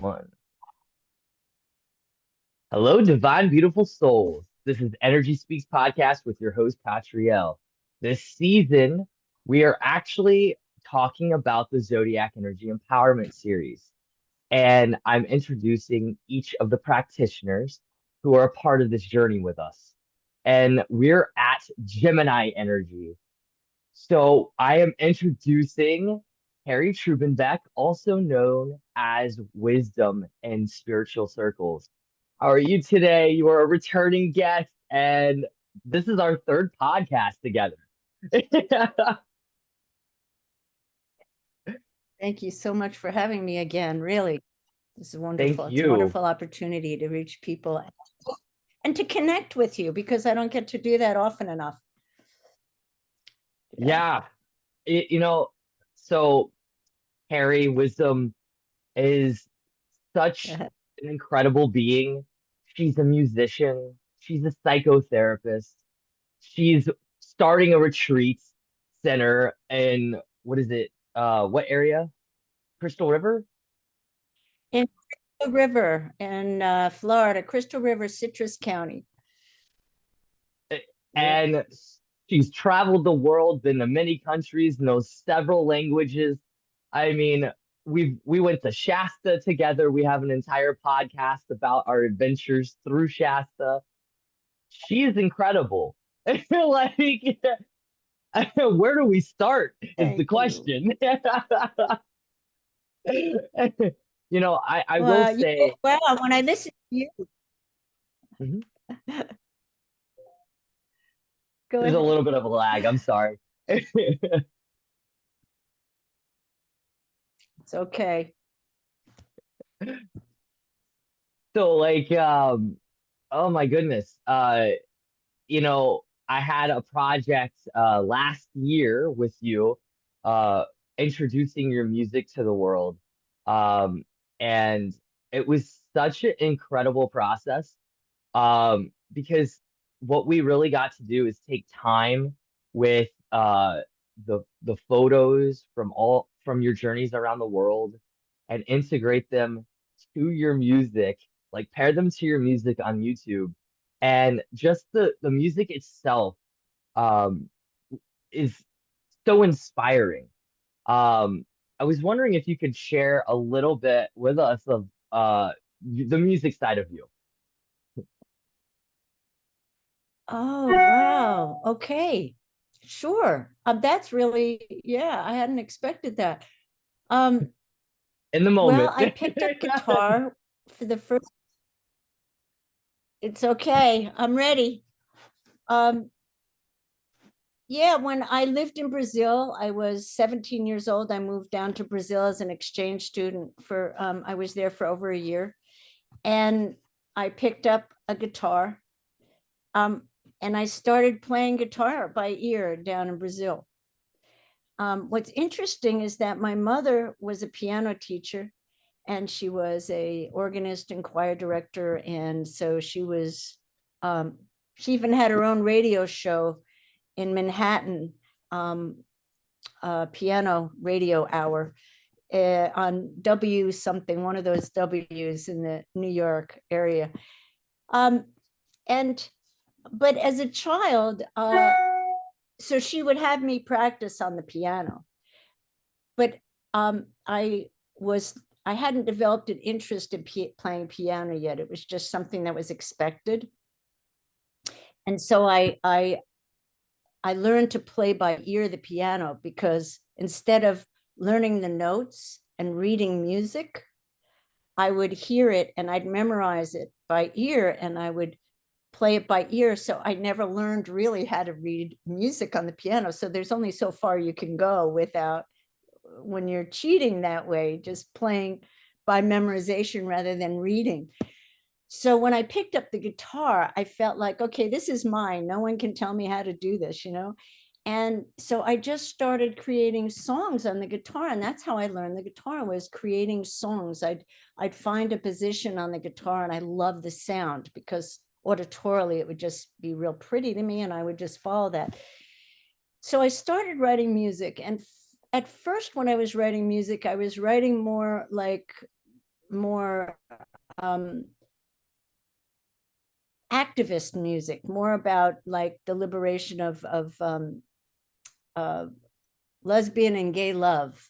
One. Hello, divine, beautiful souls. This is Energy Speaks Podcast with your host, Katriel. This season, we are actually talking about the Zodiac Energy Empowerment Series. And I'm introducing each of the practitioners who are a part of this journey with us. And we're at Gemini Energy. So I am introducing Carrie Trubenbach, also known as Wisdom in Spiritual Circles. How are you today? You are a returning guest, and this is our third podcast together. Thank you so much for having me again. Really, this is Thank wonderful. It's a you. wonderful opportunity to reach people and to connect with you because I don't get to do that often enough. Yeah, it, you know, so Carrie Wisdom is such an incredible being. She's a musician. She's a psychotherapist. She's starting a retreat center in what is it? What area? Crystal River? In Crystal River in Florida, Crystal River, Citrus County. And she's traveled the world, been to many countries, knows several languages. I mean, we went to Shasta together. We have an entire podcast about our adventures through Shasta. She is incredible. Like, where do we start is the Thank you. question. I will say, wow, when I listen to you, Mhm. go There's a ahead. little bit of a lag. I'm sorry. It's okay. So oh my goodness. I had a project last year with you introducing your music to the world. Um and it was such an incredible process. Because what we really got to do is take time with the photos from your journeys around the world and integrate them to your music, like pair them to your music on YouTube. And just the music itself um is so inspiring. I was wondering if you could share a little bit with us of the music side of you. Oh, wow. Okay. Sure. That's really, yeah, I hadn't expected that. Um, In the well, moment. I picked up guitar for the first, it's okay. I'm ready. Um, yeah, when I lived in Brazil, I was 17 years old. I moved down to Brazil as an exchange student for, I was there for over a year. And I picked up a guitar. Um, and I started playing guitar by ear down in Brazil. What's interesting is that my mother was a piano teacher and she was a organist and choir director. And so she even had her own radio show in Manhattan, piano radio hour on W something, one of those W's in the New York area. Um, and but as a child, so she would have me practice on the piano, but I hadn't developed an interest in playing piano yet. It was just something that was expected, and so I learned to play by ear the piano because instead of learning the notes and reading music, I would hear it and I'd memorize it by ear and I would play it by ear. So I never learned really how to read music on the piano. So there's only so far you can go without when you're cheating that way, just playing by memorization rather than reading. So when I picked up the guitar, I felt like, okay, this is mine. No one can tell me how to do this, you know? And so I just started creating songs on the guitar. And that's how I learned the guitar, was creating songs. I'd find a position on the guitar and I love the sound because auditorily it would just be real pretty to me and I would just follow that. So I started writing music. And at first, when I was writing music, I was writing more like more activist music, more about like the liberation of lesbian and gay love,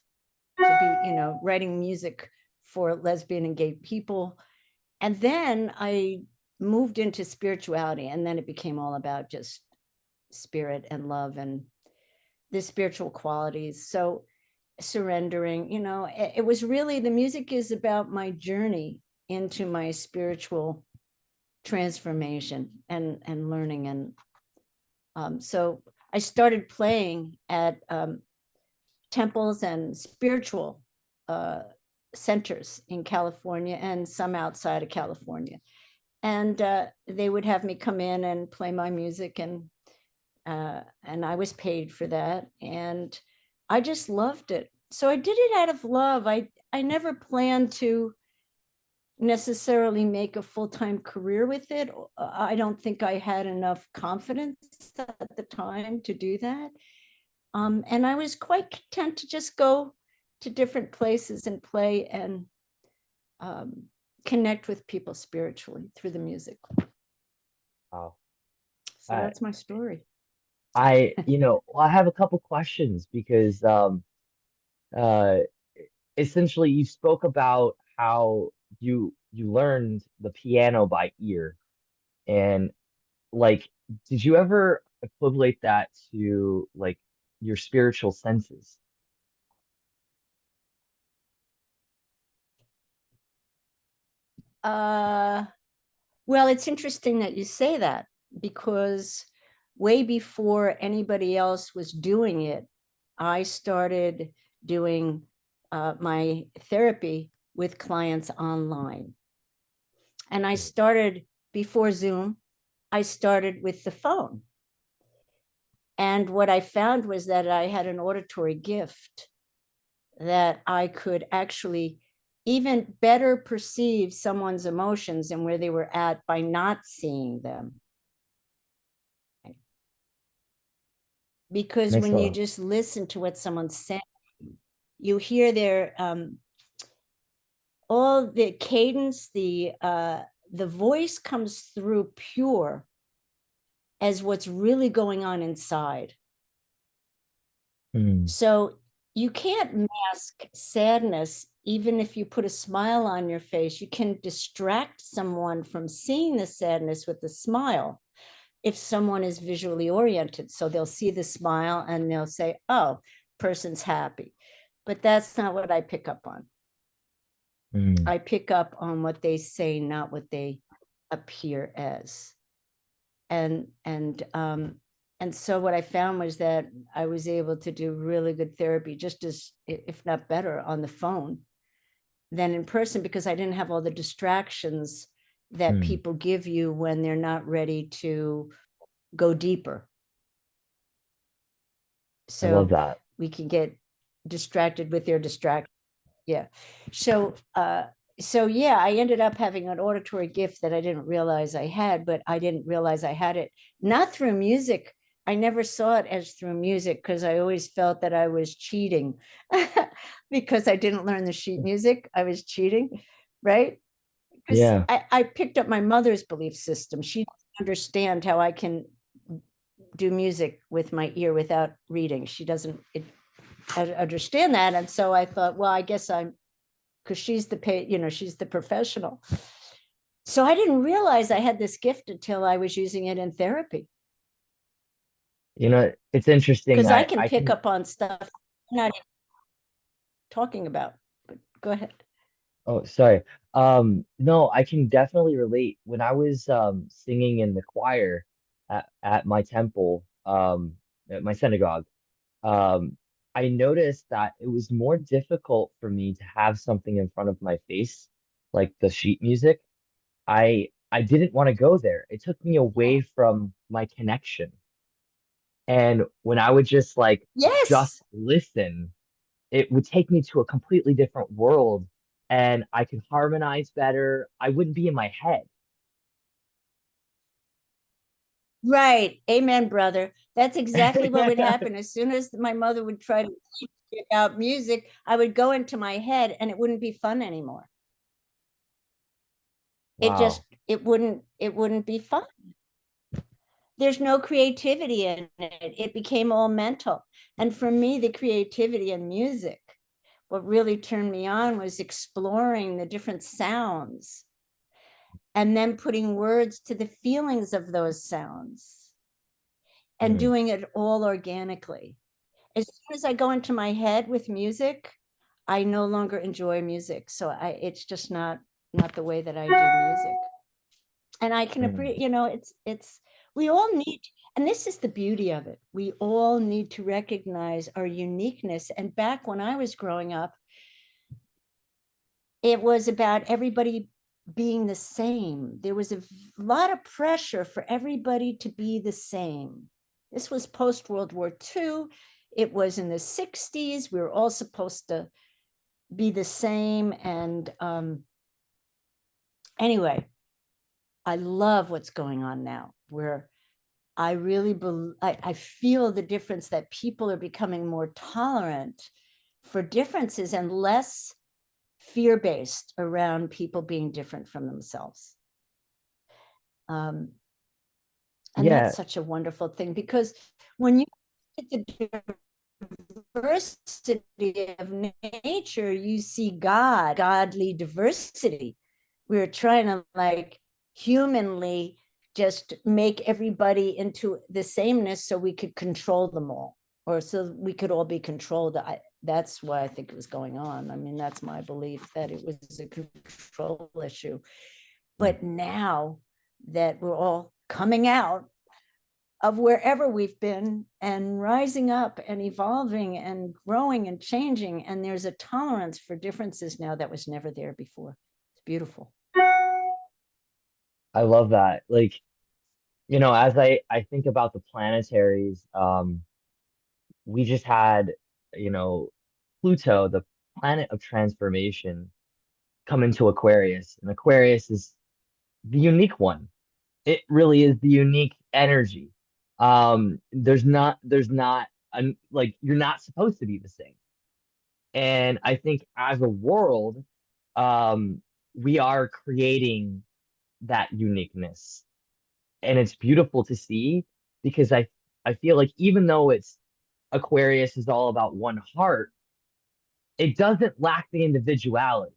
to be, you know, writing music for lesbian and gay people. And then I moved into spirituality, and then it became all about just spirit and love and the spiritual qualities. So surrendering, you know, it was really, the music is about my journey into my spiritual transformation and learning. And so I started playing at temples and spiritual centers in California and some outside of California. And they would have me come in and play my music, and I was paid for that. And I just loved it. So I did it out of love. I never planned to necessarily make a full-time career with it. I don't think I had enough confidence at the time to do that. And I was quite content to just go to different places and play and connect with people spiritually through the music. Wow. So that's my story. You know, well, I have a couple questions because uh essentially you spoke about how you learned the piano by ear, and like, did you ever equivalent that to like your spiritual senses? Well, it's interesting that you say that, because way before anybody else was doing it, I started doing my therapy with clients online. And I started before Zoom, I started with the phone. And what I found was that I had an auditory gift, that I could actually even better perceive someone's emotions and where they were at by not seeing them. Because Makes when a you lot. just listen to what someone's saying, you hear their all the cadence, the voice comes through pure as what's really going on inside. Mm, So you can't mask sadness. Even if you put a smile on your face, you can distract someone from seeing the sadness with a smile if someone is visually oriented. So they'll see the smile and they'll say, oh, person's happy. But that's not what I pick up on. mm. I pick up on what they say, not what they appear as. And so what I found was that I was able to do really good therapy, just as, if not better, on the phone than in person, because I didn't have all the distractions that Mm. people give you when they're not ready to go deeper. I love So that. we can get distracted with their distraction. Yeah. So yeah, I ended up having an auditory gift that I didn't realize I had, but I didn't realize I had it not through music. I never saw it as through music, because I always felt that I was cheating because I didn't learn the sheet music. I was cheating, right? Because Yeah. I picked up my mother's belief system. She doesn't understand how I can do music with my ear without reading. She doesn't understand that. And so I thought, well, I guess because she's she's the professional. So I didn't realize I had this gift until I was using it in therapy, You know, it's interesting. because I can I pick can, up on stuff I'm not even talking about. But go ahead. oh, sorry. No, I can definitely relate. When I was singing in the choir at my temple, at my synagogue, um, I noticed that it was more difficult for me to have something in front of my face, like the sheet music. I didn't want to go there. It took me away from my connection. And when I would just like just Yes. listen, it would take me to a completely different world, and I could harmonize better. I wouldn't be in my head. Right. Amen, brother. That's exactly what would happen. As soon as my mother would try to teach me about music, I would go into my head and it wouldn't be fun anymore. It just, Wow. it wouldn't be fun. There's no creativity in it. It became all mental. And for me, the creativity in music, what really turned me on was exploring the different sounds and then putting words to the feelings of those sounds and Hmm. doing it all organically. As soon as I go into my head with music, I no longer enjoy music. So it's just not the way that I do music. And I can Hmm. appreciate, we all need, and this is the beauty of it. We all need to recognize our uniqueness. And back when I was growing up, it was about everybody being the same. There was a lot of pressure for everybody to be the same. This was post World War II. It was in the 60s. We were all supposed to be the same. And anyway, I love what's going on now, where I really I feel the difference that people are becoming more tolerant for differences and less fear-based around people being different from themselves. And Yeah. that's such a wonderful thing, because when you look at the diversity of nature, you see godly diversity. We're trying to like humanly just make everybody into the sameness so we could control them all, or so we could all be controlled. That's why I think it was going on. I mean, that's my belief, that it was a control issue. But now that we're all coming out of wherever we've been and rising up and evolving and growing and changing, and there's a tolerance for differences now that was never there before. It's beautiful. I love that. Like, as I think about the planetaries, we just had, you know, Pluto, the planet of transformation, come into Aquarius, and Aquarius is the unique one. It really is the unique energy. There's not like you're not supposed to be the same. And I think as a world, um, we are creating that uniqueness. And it's beautiful to see because I feel like even though it's Aquarius is all about one heart, it doesn't lack the individuality.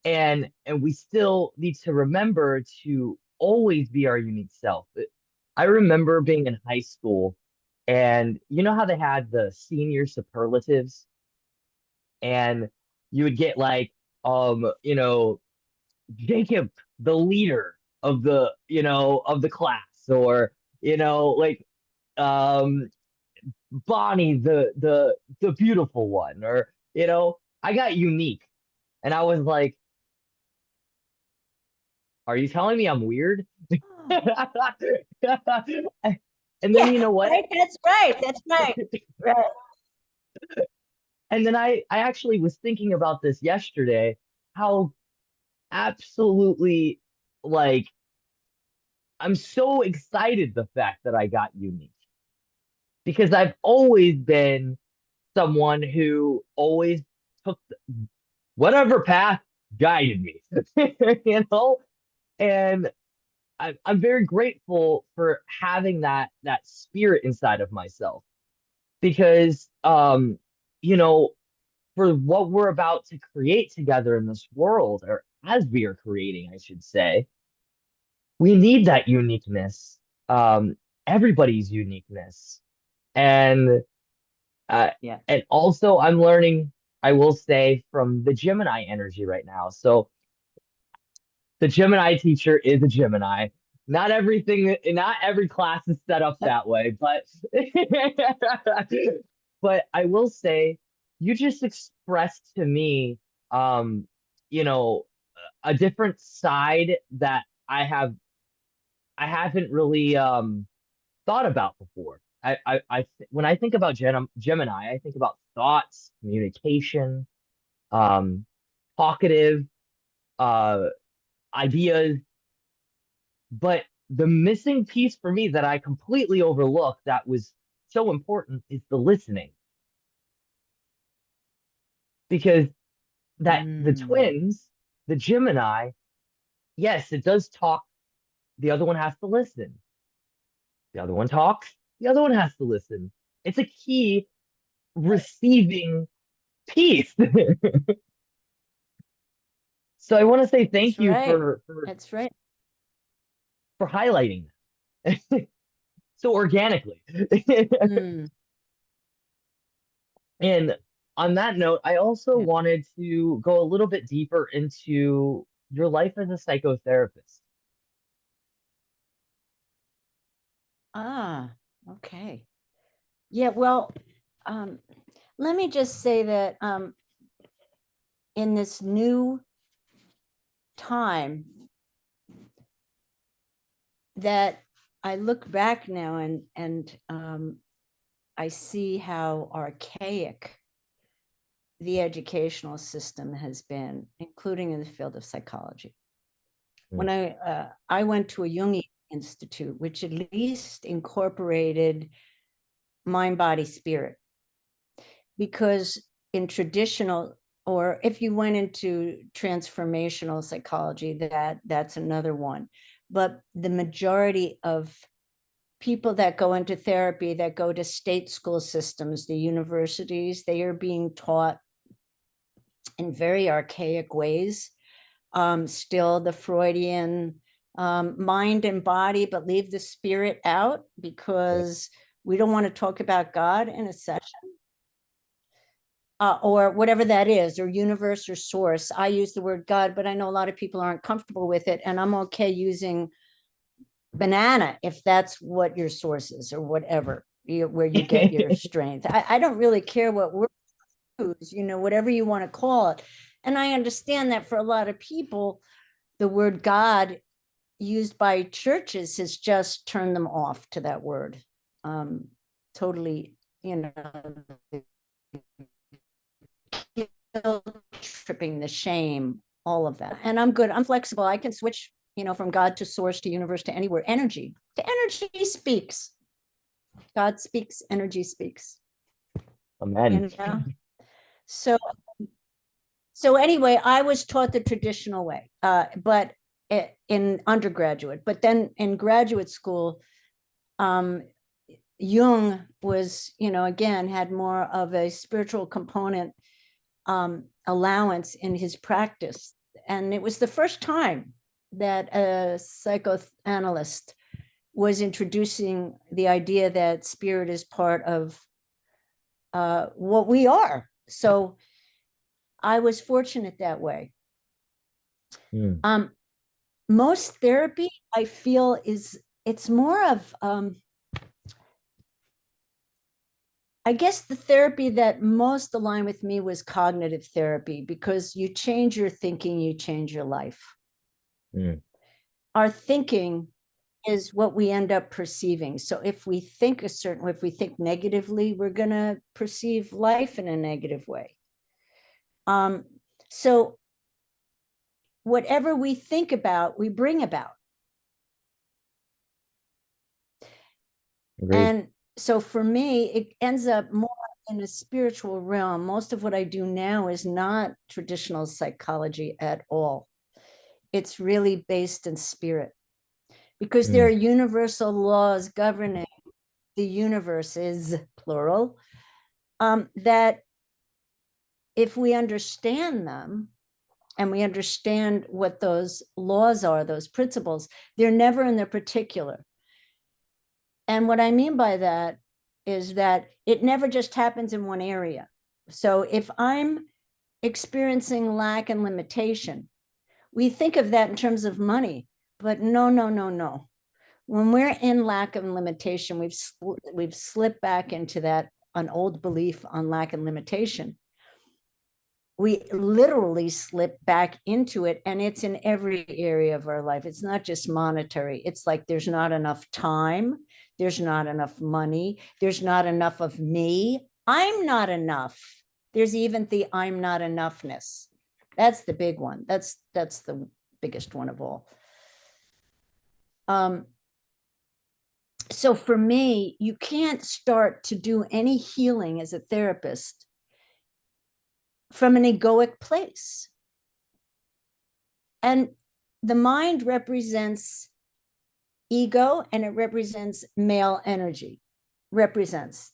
And we still need to remember to always be our unique self. I remember being in high school, and you know how they had the senior superlatives, and you would get like Jacob, the leader of the class, or like um Bonnie, the beautiful one, or I got unique, and I was like, are you telling me I'm weird? And then Yeah, you know what? right. That's right. That's right. Right. And then I actually was thinking about this yesterday, how absolutely, like, I'm so excited the fact that I got unique, because I've always been someone who always took whatever path guided me, you know? And I'm very grateful for having that spirit inside of myself, because you know for what we're about to create together in this world, or as we are creating, I should say, we need that uniqueness, um everybody's uniqueness. And uh Yeah. and also I'm learning, I will say, from the Gemini energy right now. So the Gemini teacher is a Gemini. Not every class is set up that way, but but I will say, you just expressed to me, um, you know, a different side that I haven't really thought about before. When I think about Gemini, I think about thoughts, communication, um, talkative, uh, ideas. But the missing piece for me that I completely overlooked, that was so important, is the listening. Because that the Mm. twins, the Gemini, yes, it does talk. The other one has to listen. The other one talks. The other one has to listen. It's a key receiving piece. So I want to say thank That's you right. That's right. for highlighting that so organically. Mm, And on that note, I also yeah. wanted to go a little bit deeper into your life as a psychotherapist. Ah, okay. Yeah, well, um, let me just say that in this new time that I look back now and I see how archaic the educational system has been, including in the field of psychology. When I went to a Jungian institute, which at least incorporated mind, body, spirit, because in traditional, or if you went into transformational psychology, that's another one. But the majority of people that go into therapy, that go to state school systems, the universities, they are being taught in very archaic ways. Still the Freudian mind and body, but leave the spirit out because we don't want to talk about God in a session. Or whatever that is, or universe or source. I use the word God, but I know a lot of people aren't comfortable with it, and I'm okay using banana if that's what your source is, or whatever, where you get your strength. I don't really care what word you use, whatever you want to call it. And I understand that for a lot of people, the word God used by churches has just turned them off to that word. Totally, tripping, the shame, all of that. And I'm good. I'm flexible. I can switch, from God to source to universe to anywhere. Energy speaks. God speaks, energy speaks. Amen. So anyway, I was taught the traditional way, but in undergraduate, but then in graduate school, Jung was, again, had more of a spiritual component allowance in his practice. And it was the first time that a psychoanalyst was introducing the idea that spirit is part of what we are. So I was fortunate that way. Most therapy, I feel, it's more of, I guess the therapy that most aligned with me was cognitive therapy, because you change your thinking, you change your life. Our thinking is what we end up perceiving. So if we think a certain way, if we think negatively, we're going to perceive life in a negative way. So whatever we think about, we bring about. Great. And so for me, it ends up more in a spiritual realm. Most of what I do now is not traditional psychology at all. It's really based in spirit, because there are universal laws governing the universe, is plural, that if we understand them and we understand what those laws are, those principles, they're never in the particular. And what I mean by that is that it never just happens in one area. So if I'm experiencing lack and limitation, we think of that in terms of money, but no. When we're in lack and limitation, we've slipped back into that, an old belief on lack and limitation. We literally slip back into it, and it's in every area of our life. It's not just monetary. It's like there's not enough time, there's not enough money, there's not enough of me. I'm not enough. There's even the I'm not enoughness. That's the big one. That's the biggest one of all. So for me, you can't start to do any healing as a therapist from an egoic place. And the mind represents ego, and it represents male energy, represents.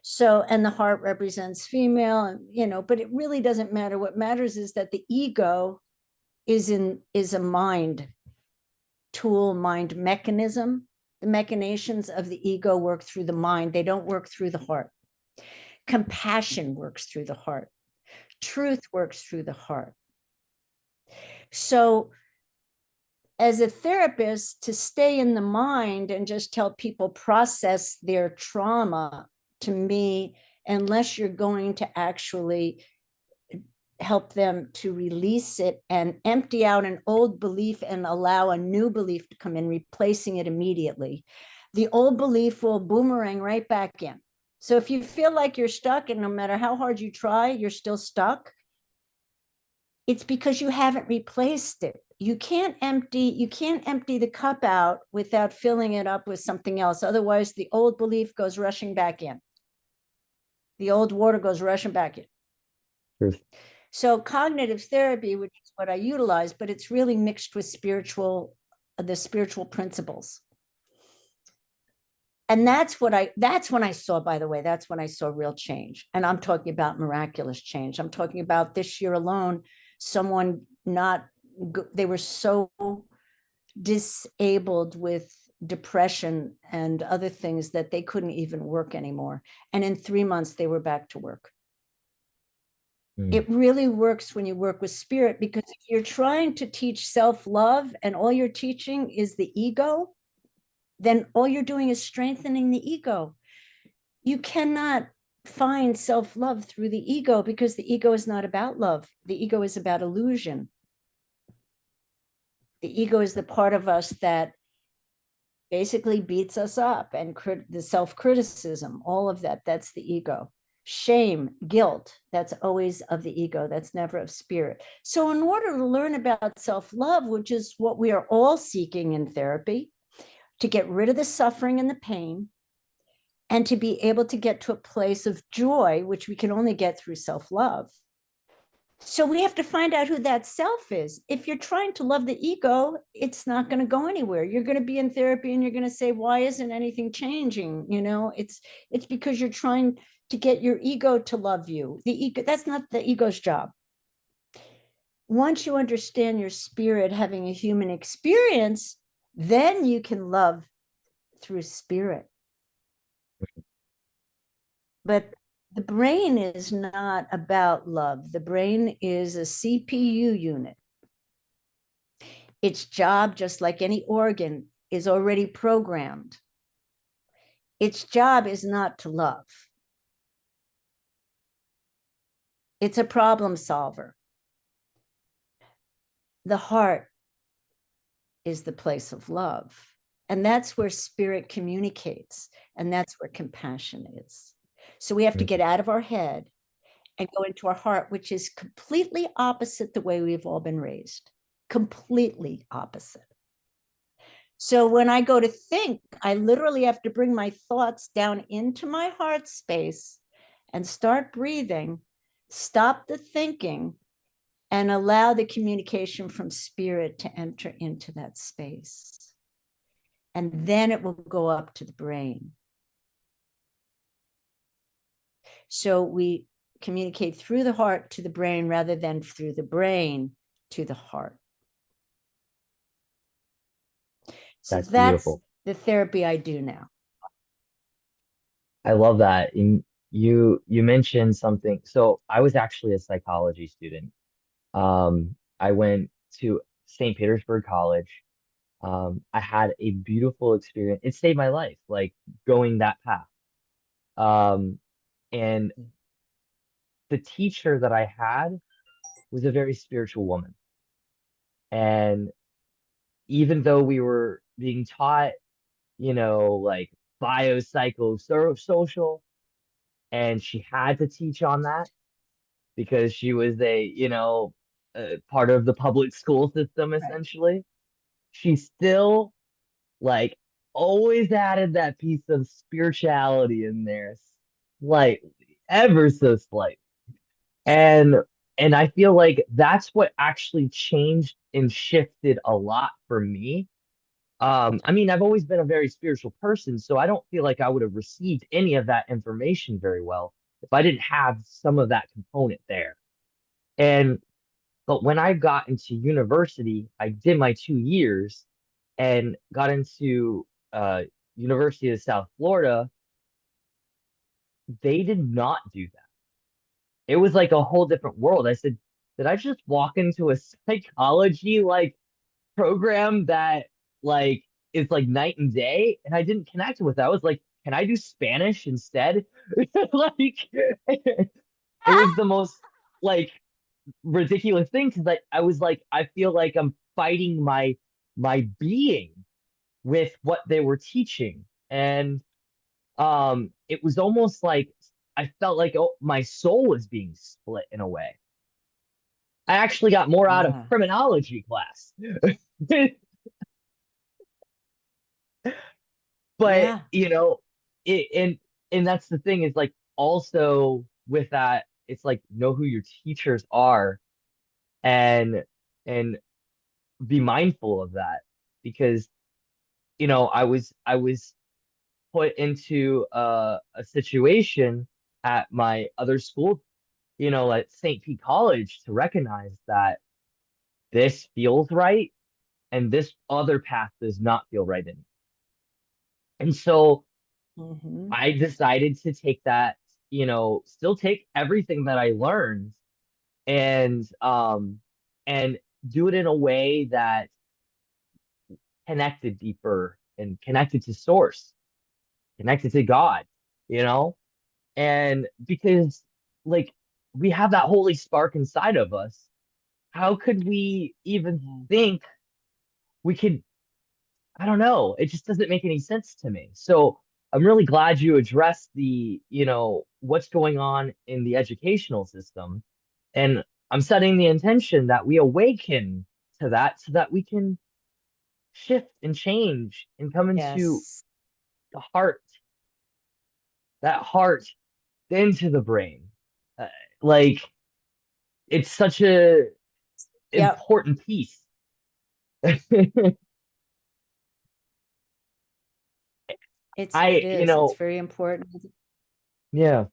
So, and the heart represents female, and but it really doesn't matter. What matters is that the ego is a mind tool, mind mechanism. The machinations of the ego work through the mind, they don't work through the heart. Compassion works through the heart. Truth works through the heart. So as a therapist, to stay in the mind and just tell people process their trauma, to me, unless you're going to actually help them to release it and empty out an old belief and allow a new belief to come in, replacing it immediately, the old belief will boomerang right back in. So if you feel like you're stuck, and no matter how hard you try, you're still stuck, it's because you haven't replaced it. You can't empty the cup out without filling it up with something else. Otherwise, the old belief goes rushing back in. The old water goes rushing back in. Truth. So cognitive therapy, which is what I utilize, but it's really mixed with the spiritual principles. And that's when I saw, by the way, that's when I saw real change. And I'm talking about miraculous change. I'm talking about this year alone, they were so disabled with depression and other things that they couldn't even work anymore. And in 3 months, they were back to work. It really works when you work with spirit, because if you're trying to teach self-love and all you're teaching is the ego, then all you're doing is strengthening the ego. You cannot find self-love through the ego, because the ego is not about love. The ego is about illusion. The ego is the part of us that basically beats us up, and the self-criticism, all of that, that's the ego. Shame, guilt, that's always of the ego. That's never of spirit. So in order to learn about self-love, which is what we are all seeking in therapy, to get rid of the suffering and the pain, and to be able to get to a place of joy, which we can only get through self-love. So we have to find out who that self is. If you're trying to love the ego, it's not going to go anywhere. You're going to be in therapy and you're going to say, why isn't anything changing? It's because you're trying to get your ego to love you. The ego, that's not the ego's job. Once you understand your spirit having a human experience, then you can love through spirit. But the brain is not about love. The brain is a CPU unit. Its job, just like any organ, is already programmed. Its job is not to love. It's a problem solver. The heart is the place of love. And that's where spirit communicates. And that's where compassion is. So we have to get out of our head and go into our heart, which is completely opposite the way we've all been raised. Completely opposite. So when I go to think, I literally have to bring my thoughts down into my heart space and start breathing, stop the thinking, and allow the communication from spirit to enter into that space. And then it will go up to the brain. So we communicate through the heart to the brain rather than through the brain to the heart. So that's the therapy I do now. I love that. And you mentioned something. So I was actually a psychology student. I went to St. Petersburg College. I had a beautiful experience. It saved my life, like going that path. And the teacher that I had was a very spiritual woman. And even though we were being taught, like biopsychosocial, and she had to teach on that because she was part of the public school system, essentially. She still, like, always added that piece of spirituality in there, slightly, ever so slight. And And I feel like that's what actually changed and shifted a lot for me. I mean, I've always been a very spiritual person, so I don't feel like I would have received any of that information very well if I didn't have some of that component there. And but when I got into university, I did my 2 years and got into University of South Florida. They did not do that. It was like a whole different world. I said, did I just walk into a psychology like program that like is like night and day? And I didn't connect with that. I was like, can I do Spanish instead? Like it was the most like ridiculous thing because I was like, I feel like I'm fighting my being with what they were teaching. And it was almost like I felt like oh, my soul was being split in a way. I actually got more out of Yeah. criminology class. But Yeah. you know, it and that's the thing is like also with that, it's like know who your teachers are and and be mindful of that because you know, I was put into a situation at my other school, you know, at St. Pete College to recognize that this feels right and this other path does not feel right in. And so Hmm. I decided to take that, you know, still take everything that I learned and and do it in a way that connected deeper and connected to source, connected to God, you know? And because like we have that holy spark inside of us, how could we even think we could, I don't know, it just doesn't make any sense to me. So I'm really glad you addressed the, you know, what's going on in the educational system. And I'm setting the intention that we awaken to that so that we can shift and change and come into Yes. the heart, that heart into the brain. Uh, like it's such a Yep. important piece. It You is. It's know, very important. yeah.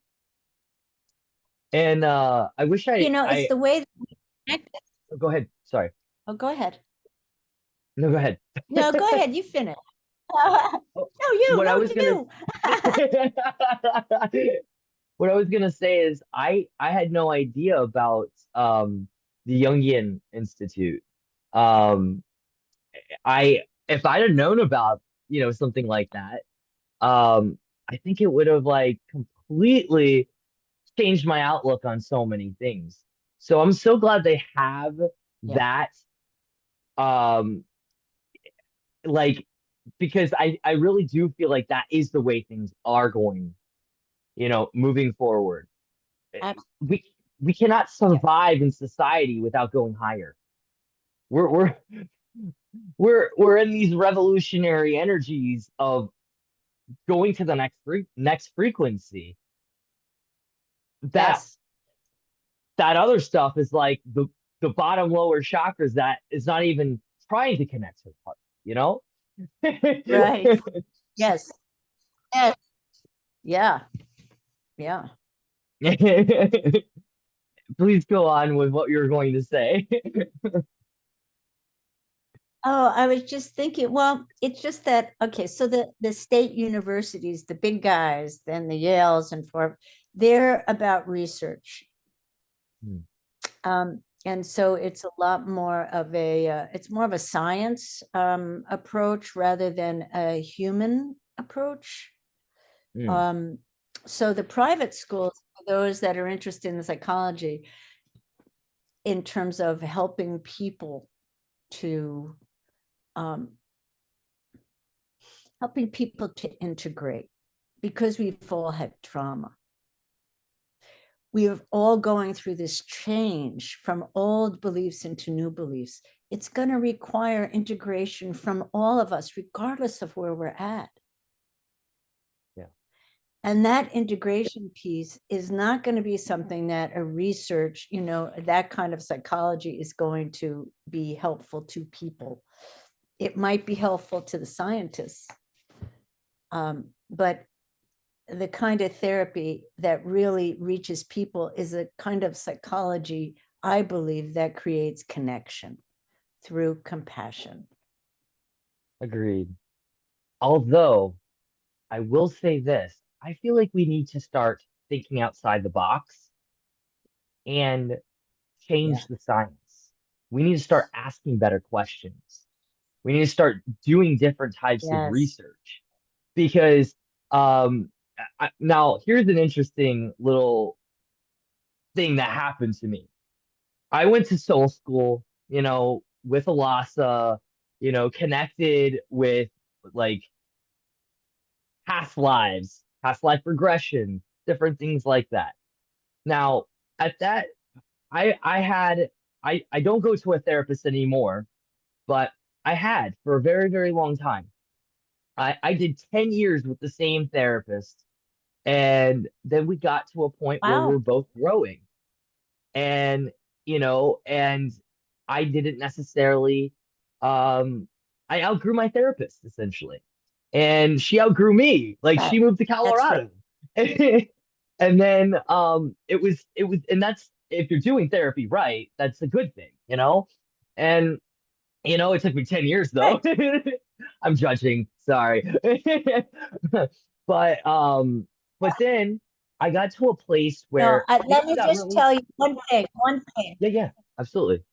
And I wish It's the way that we connect. oh, go ahead. Sorry. Oh, go ahead. No, go ahead. No, go ahead. You finish. Oh, No, you. what I No, was gonna you. what I was gonna say is I had no idea about the Jungian Institute. Um I if I'd have known about, you know, something like that, I think it would have like completely changed my outlook on so many things. So I'm so glad they have Yeah. that um like because I really do feel like that is the way things are going, you know, moving forward. Ab- We we cannot Yeah. survive in society without going higher. We're we're we're in these revolutionary energies of going to the next frequency. That Yes. that other stuff is like the bottom lower chakras that is not even trying to connect to the heart, you know? Right. Yes. Yes. Yeah. Yeah. Please go on with what you're going to say. Oh, I was just thinking, well, it's just that, okay, so the state universities, the big guys, then the Yales and for they're about research. Hmm, And so it's a lot more of it's more of a science approach rather than a human approach. hmm, Um, so the private schools, for those that are interested in psychology, in terms of helping people to um, integrate, because we've all had trauma. We are all going through this change from old beliefs into new beliefs. It's going to require integration from all of us, regardless of where we're at. yeah. And that integration piece is not going to be something that a research, that kind of psychology is going to be helpful to people. It might be helpful to the scientists, but the kind of therapy that really reaches people is a kind of psychology, I believe, that creates connection through compassion. Agreed. Although I will say this, I feel like we need to start thinking outside the box and Yeah. change the science. We need to start asking better questions. We need to start doing different types of Yes. research because now here's an interesting little thing that happened to me. I went to soul school, with Alasa, connected with like past life regression, different things like that. Now, at that, I had I don't go to a therapist anymore, but I had for a very, very long time. I did 10 years with the same therapist, and then we got to a point where we're Wow. both growing. And, and I didn't necessarily I outgrew my therapist essentially. And she outgrew me. Like That, she moved to that's fair. Colorado. And then it was and that's if you're doing therapy right, that's a good thing, And it took me 10 years though. Right. I'm judging, sorry. But but then I got to a place No, where let things me got just really tell you one thing, one thing. yeah, yeah, absolutely.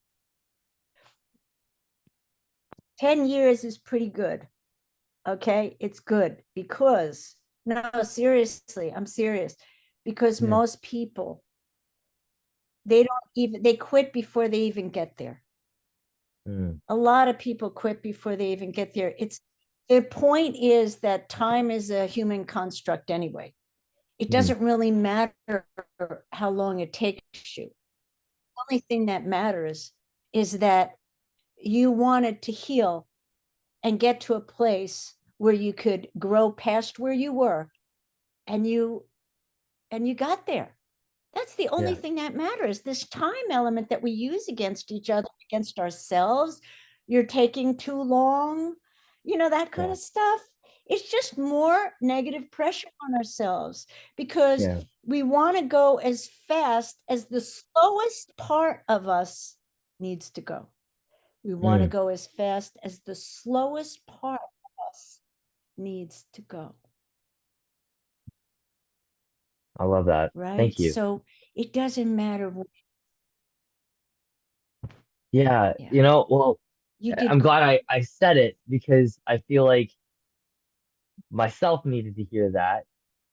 10 years is pretty good. Okay. It's good because, no, seriously, I'm serious. Because Yeah. most people, they quit before they even get there. Mm, A lot of people quit before they even get there. The point is that time is a human construct anyway. It mm, doesn't really matter how long it takes you. The only thing that matters is that you wanted to heal and get to a place where you could grow past where you were, and you got there. That's the only yeah, thing that matters. This time element that we use against each other, against ourselves, you're taking too long, that kind yeah, of stuff. It's just more negative pressure on ourselves because yeah. we want to go as fast as the slowest part of us needs to go. We want to Mm, go as fast as the slowest part of us needs to go. I love that. Right? Thank you. So it doesn't matter. Yeah, Yeah. well, You did I'm glad I said it because I feel like myself needed to hear that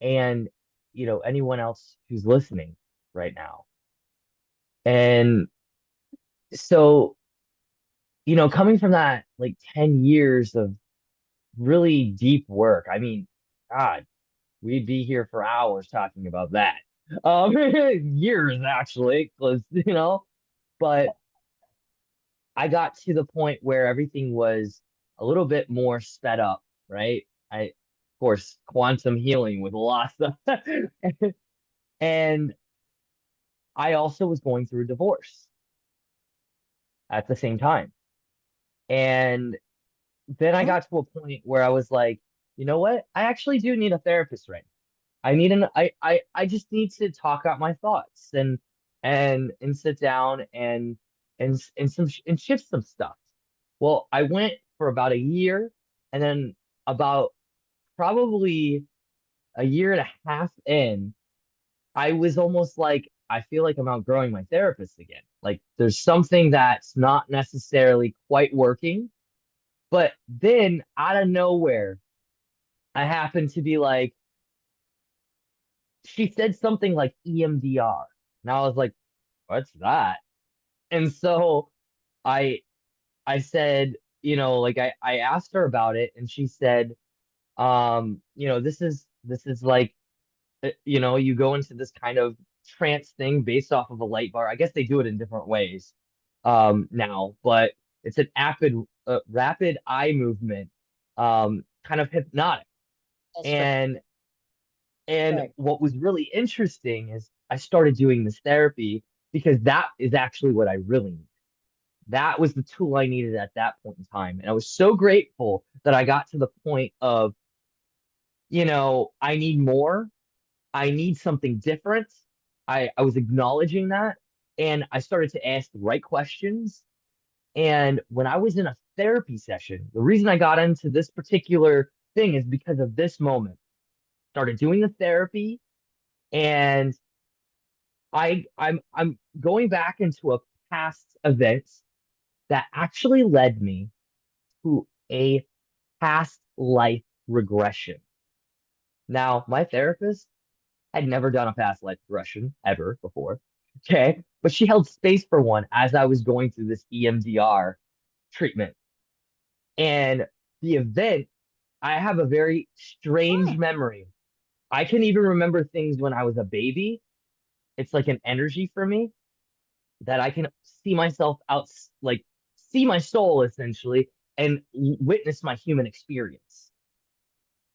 and anyone else who's listening right now. And so, coming from that like 10 years of really deep work, I mean, God, we'd be here for hours talking about that. Years actually, because but I got to the point where everything was a little bit more sped up, right? Of course, quantum healing with a lot of stuff. And I also was going through a divorce at the same time. And then I Oh, got to a point where I was like, you know what? I actually do need a therapist right now. I just need to talk out my thoughts and sit down and shift some stuff. Well, I went for about a year, and then about probably a year and a half in, I was almost like, I feel like I'm outgrowing my therapist again. Like there's something that's not necessarily quite working. But then out of nowhere, I happened to be like, she said something like EMDR. And I was like, what's that? And so I I said, like I asked her about it and she said, this is like you go into this kind of trance thing based off of a light bar. I guess they do it in different ways now, but it's an rapid eye movement, kind of hypnotic. that's right. And And Right. what was really interesting is I started doing this therapy because that is actually what I really need. That was the tool I needed at that point in time. And I was so grateful that I got to the point of, I need more. I need something different. I was acknowledging that. And I started to ask the right questions. And when I was in a therapy session, the reason I got into this particular thing is because of this moment. Started doing the therapy, and I'm going back into a past event that actually led me to a past life regression. Now, my therapist had never done a past life regression ever before. Okay. But she held space for one as I was going through this EMDR treatment. And the event, I have a very strange Oh, memory. I can even remember things when I was a baby. It's like an energy for me that I can see myself out, like see my soul essentially, and witness my human experience.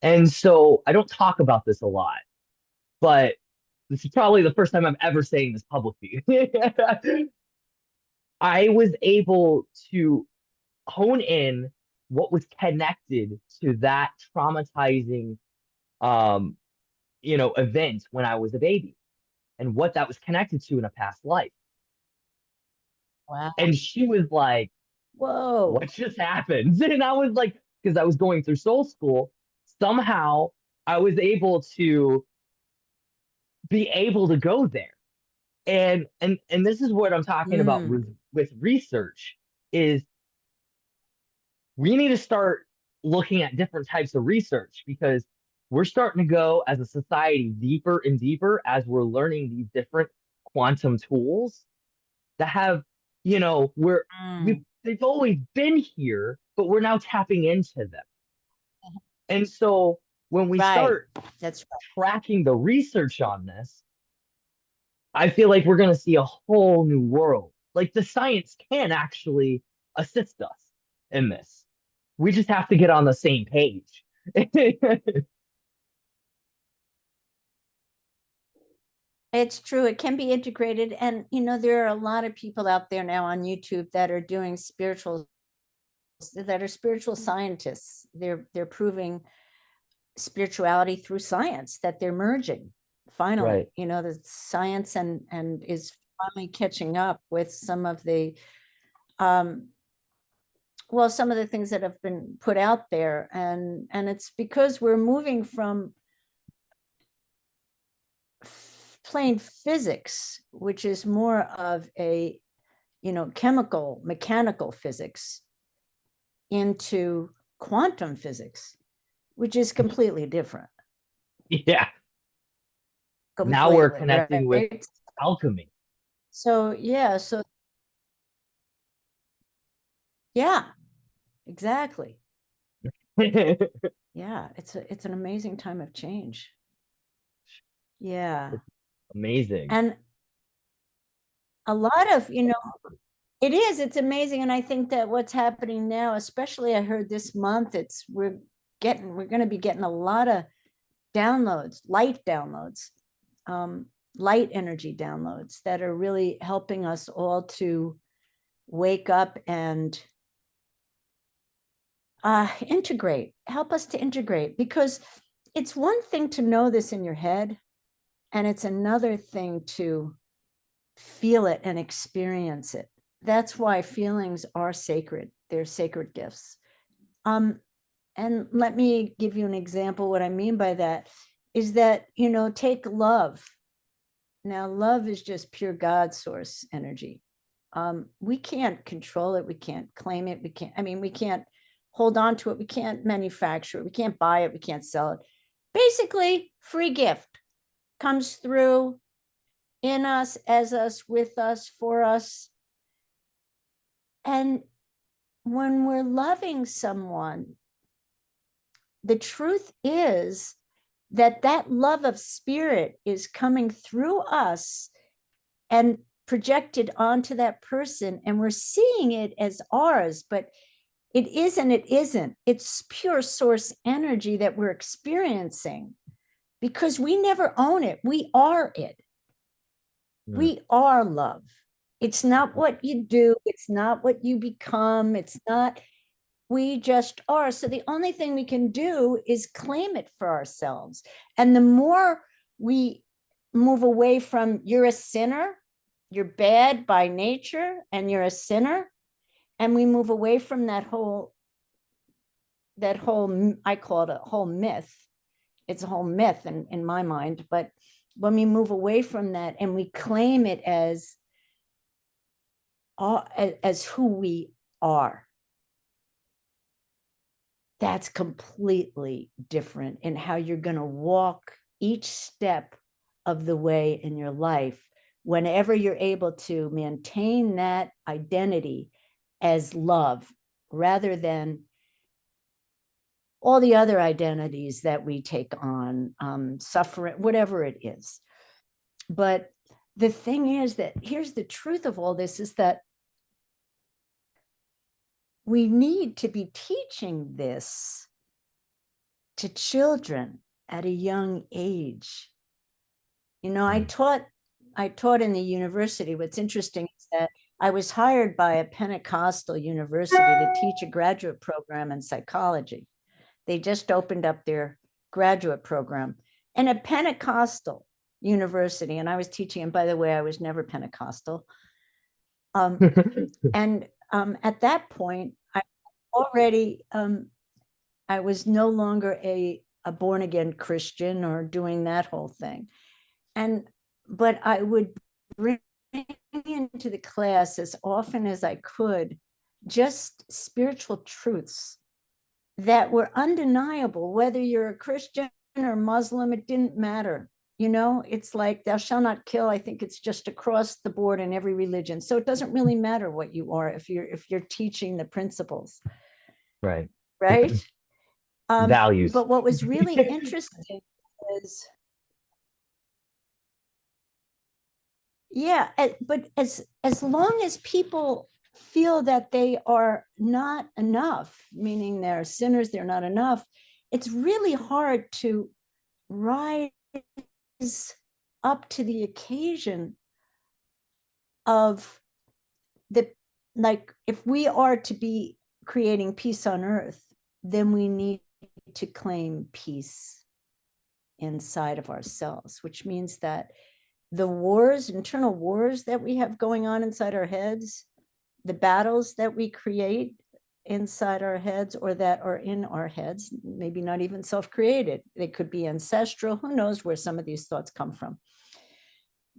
And so I don't talk about this a lot, but this is probably the first time I'm ever saying this publicly. I was able to hone in what was connected to that traumatizing um, event when I was a baby and what that was connected to in a past life. wow. And she was like, Whoa. what just happened? And I was like, because I was going through soul school, somehow I was able to be able to go there. And this is what I'm talking about Mm, with research is we need to start looking at different types of research because we're starting to go as a society deeper and deeper as we're learning these different quantum tools that have, where mm. they've always been here, but we're now tapping into them. And so when we Right. start That's tracking the research on this, I feel like we're going to see a whole new world. Like the science can actually assist us in this. We just have to get on the same page. It's true. It can be integrated. And, there are a lot of people out there now on YouTube that are doing that are spiritual scientists. They're proving spirituality through science, that they're merging Right. finally, the science and is finally catching up with some of the, some of the things that have been put out there. And it's because we're moving from plain physics, which is more of a, chemical, mechanical physics, into quantum physics, which is completely different. Yeah. Now we're Completely, connecting with right? alchemy. So yeah, yeah, exactly. Yeah, it's an amazing time of change. Yeah. Amazing. And a lot of, it's amazing. And I think that what's happening now, especially I heard this month, we're going to be getting a lot of downloads, um, light energy downloads that are really helping us all to wake up and help us to integrate, because it's one thing to know this in your head, and it's another thing to feel it and experience it. That's why feelings are sacred. They're sacred gifts. And let me give you an example. What I mean by that is that, take love. Now, love is just pure God source energy. We can't control it. We can't claim it. We can't hold on to it. We can't manufacture it. We can't buy it. We can't sell it. Basically, free gift comes through in us, as us, with us, for us. And when we're loving someone, the truth is that that love of spirit is coming through us and projected onto that person, and we're seeing it as ours, but it isn't. It's pure source energy that we're experiencing. because we never own it. We are it. We are love. It's not what you do. It's not what you become. It's not, we just are. So the only thing we can do is claim it for ourselves. And the more we move away from, you're a sinner, you're bad by nature, and you're a sinner, and we move away from that whole, I call it a whole myth. It's a whole myth in my mind. But when we move away from that and we claim it as who we are, that's completely different in how you're going to walk each step of the way in your life, whenever you're able to maintain that identity as love, rather than all the other identities that we take on, suffering, whatever it is. But the thing is that here's the truth of all this, is that we need to be teaching this to children at a young age. You know, I taught in the university. What's interesting is that I was hired by a Pentecostal university to teach a graduate program in psychology. They just opened up their graduate program in a Pentecostal university, and I was teaching. And by the way, I was never Pentecostal. And at that point, I already, I was no longer a born again Christian or doing that whole thing. But I would bring into the class as often as I could just spiritual truths that were undeniable, whether you're a Christian or Muslim, it didn't matter. You know, it's like thou shalt not kill. I think it's just across the board in every religion. So it doesn't really matter what you are if you're teaching the principles. Right. Right. Values. But what was really interesting is, yeah, but as long as people feel that they are not enough, meaning they're sinners, they're not enough, it's really hard to rise up to the occasion of like, if we are to be creating peace on earth, then we need to claim peace inside of ourselves, which means that the wars, internal wars that we have going on inside our heads, the battles that we create inside our heads or that are in our heads, maybe not even self-created, they could be ancestral, who knows where some of these thoughts come from.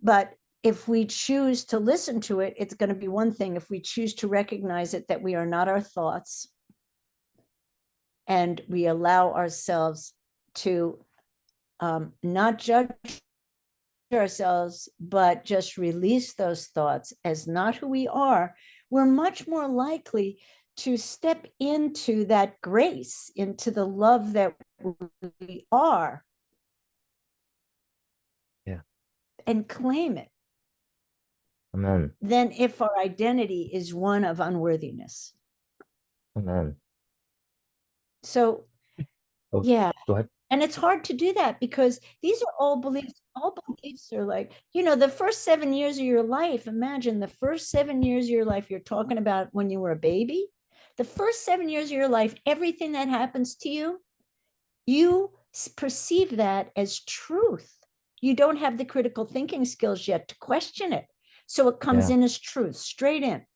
But if we choose to listen to it, it's going to be one thing. If we choose to recognize it, that we are not our thoughts, and we allow ourselves to not judge ourselves, but just release those thoughts as not who we are, we're much more likely to step into that grace, into the love that we are. Yeah. And claim it. Amen. Than if our identity is one of unworthiness. Amen. So, oh, yeah. Go ahead. And it's hard to do that because these are all beliefs. All beliefs are like, you know, the first 7 years of your life, imagine the first 7 years of your life, you're talking about when you were a baby. The first 7 years of your life, everything that happens to you, you perceive that as truth. You don't have the critical thinking skills yet to question it. So it comes in as truth, straight in.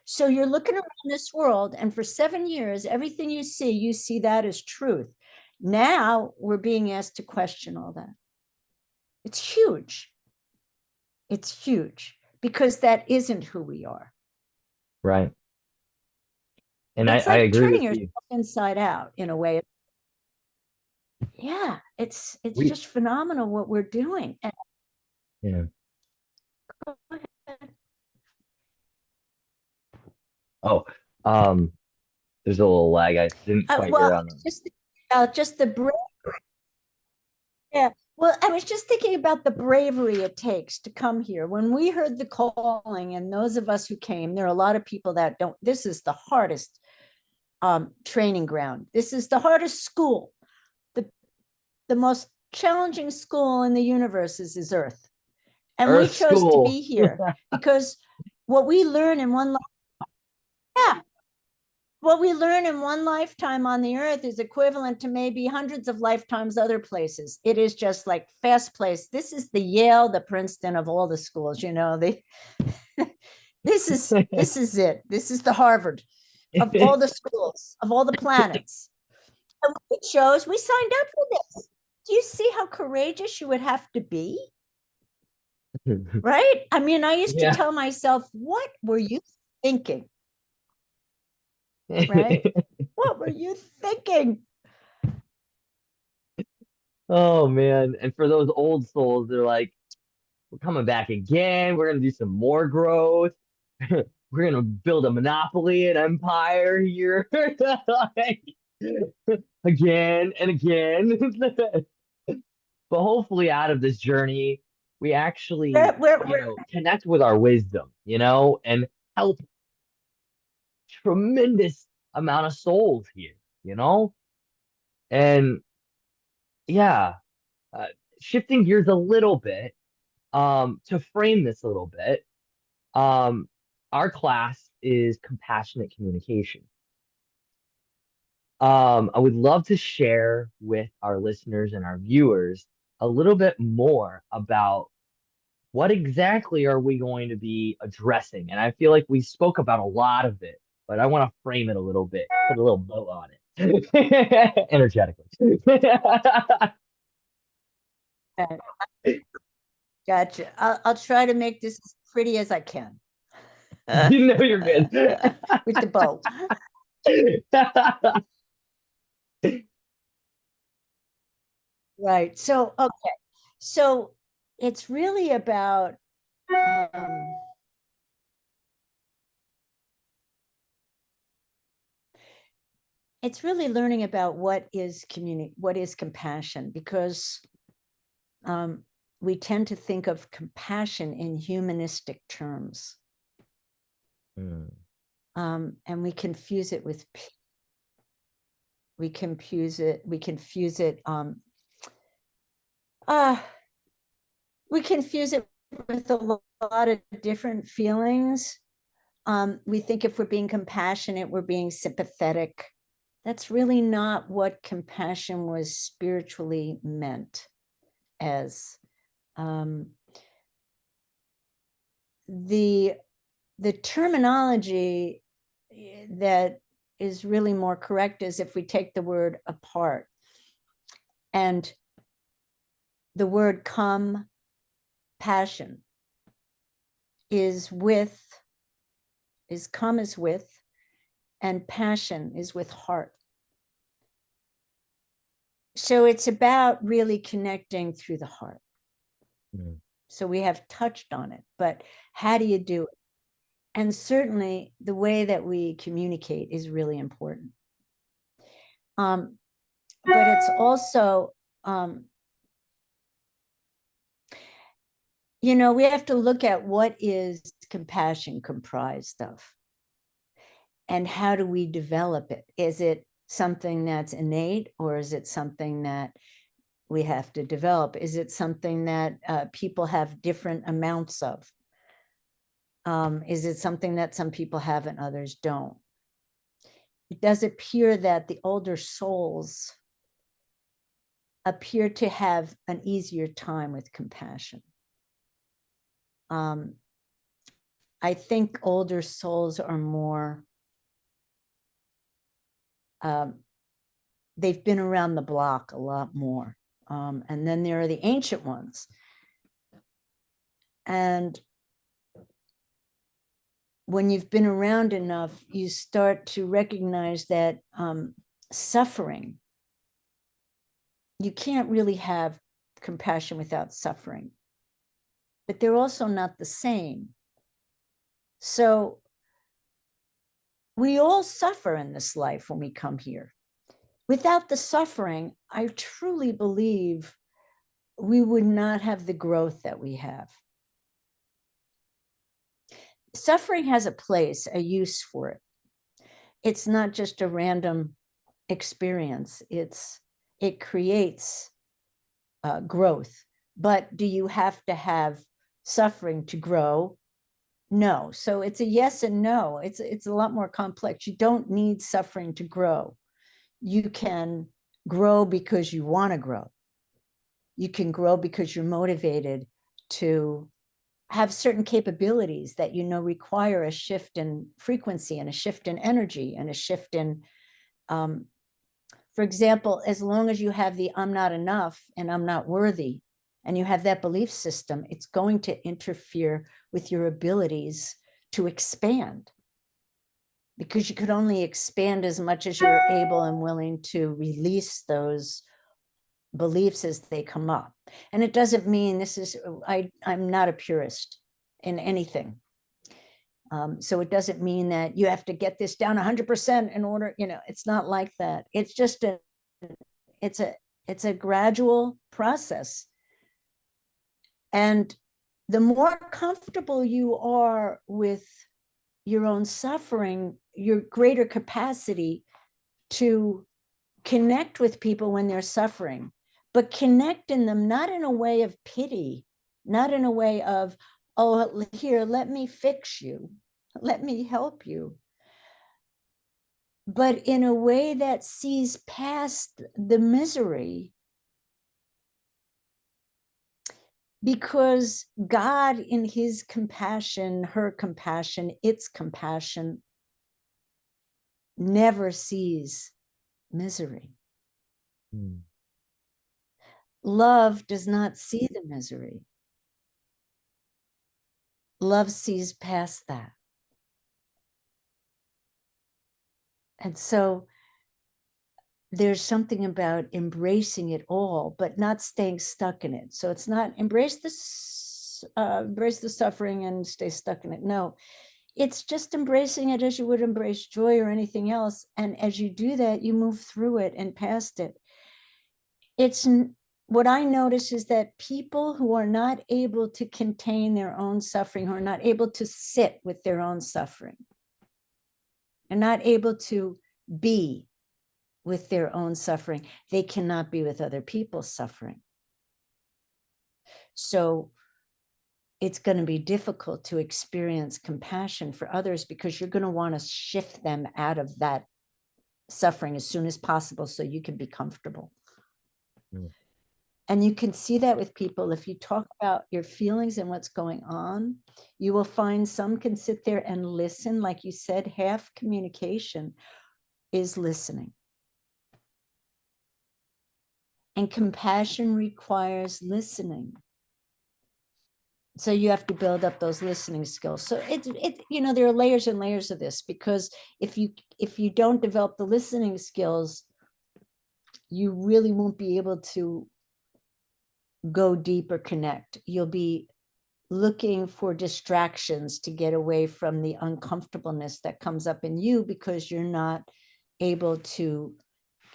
So you're looking around this world, and for 7 years, everything you see that as truth. Now we're being asked to question all that. It's huge. It's huge because that isn't who we are. Right. And it's I like agree turning with yourself you. inside out in a way. Yeah, it's just phenomenal what we're doing. And yeah. Oh, there's a little lag. I didn't quite hear on them. just the bravery. Yeah. Well, I was just thinking about the bravery it takes to come here. When we heard the calling, and those of us who came, there are a lot of people that don't. This is the hardest training ground. This is the hardest school, the most challenging school in the universe is Earth. And Earth we chose school. to be here because what we learn in one what we learn in one lifetime on the Earth is equivalent to maybe hundreds of lifetimes other places. It is just like fast place. This is the Yale, the Princeton of all the schools, you know. This is it. This is the Harvard of all the schools, of all the planets. And we chose, we signed up for this. Do you see how courageous you would have to be? Right? I mean, I used to tell myself, what were you thinking? Right? What were you thinking? Oh man. And for those old souls, they're like, we're coming back again. We're gonna do some more growth. We're gonna build a monopoly, an empire here. Again and again. But hopefully out of this journey, we actually, connect with our wisdom, and help tremendous amount of souls here, And yeah, uh, shifting gears a little bit, to frame this a little bit, um, our class is compassionate communication. I would love to share with our listeners and our viewers a little bit more about what exactly are we going to be addressing. And I feel like we spoke about a lot of it, but I want to frame it a little bit, put a little bow on it energetically. Gotcha. I'll try to make this as pretty as I can. You know you're good. With the bow. Right. So, okay. So it's really about it's really learning about what is compassion, because we tend to think of compassion in humanistic terms. And we confuse it with peace. We confuse it with a lot of different feelings. We think if we're being compassionate, we're being sympathetic. That's really not what compassion was spiritually meant as. The terminology that is really more correct is if we take the word apart, and the word passion is with, and passion is with heart. So it's about really connecting through the heart. So we have touched on it, but how do you do it? And certainly the way that we communicate is really important. But it's also, we have to look at what is compassion comprised of, and how do we develop it? Is it something that's innate, or is it something that we have to develop? Is it something that people have different amounts of? Is it something that some people have and others don't? It does appear that the older souls appear to have an easier time with compassion. I think older souls are more, they've been around the block a lot more. And then there are the ancient ones. And when you've been around enough, you start to recognize that suffering, you can't really have compassion without suffering, but they're also not the same. So we all suffer in this life when we come here. Without the suffering, I truly believe we would not have the growth that we have. Suffering has a place, a use for it. It's not just a random experience. It creates growth. But do you have to have suffering to grow? No. So it's a yes and no. It's a lot more complex. You don't need suffering to grow. You can grow because you want to grow. You can grow because you're motivated to have certain capabilities that you know require a shift in frequency and a shift in energy and a shift in, for example, as long as you have the I'm not enough and I'm not worthy, and you have that belief system, it's going to interfere with your abilities to expand, because you could only expand as much as you're able and willing to release those beliefs as they come up. And it doesn't mean this is, I'm not a purist in anything. So it doesn't mean that you have to get this down 100% in order, it's not like that. It's just it's a gradual process. And the more comfortable you are with your own suffering, your greater capacity to connect with people when they're suffering, but connect in them, not in a way of pity, not in a way of, oh, here, let me fix you, let me help you, but in a way that sees past the misery, because God, in his compassion, her compassion, its compassion, never sees misery. Love does not see the misery. Love sees past that. And so there's something about embracing it all, but not staying stuck in it. So it's not embrace the suffering and stay stuck in it. No, it's just embracing it as you would embrace joy or anything else. And as you do that, you move through it and past it. It's what I notice is that people who are not able to contain their own suffering, who are not able to sit with their own suffering, are not able to be with their own suffering, they cannot be with other people's suffering. So it's going to be difficult to experience compassion for others, because you're going to want to shift them out of that suffering as soon as possible so you can be comfortable. And you can see that with people. If you talk about your feelings and what's going on, you will find some can sit there and listen. Like you said, half communication is listening. And compassion requires listening. So you have to build up those listening skills. So there are layers and layers of this, because if you don't develop the listening skills, you really won't be able to go deep or connect. You'll be looking for distractions to get away from the uncomfortableness that comes up in you, because you're not able to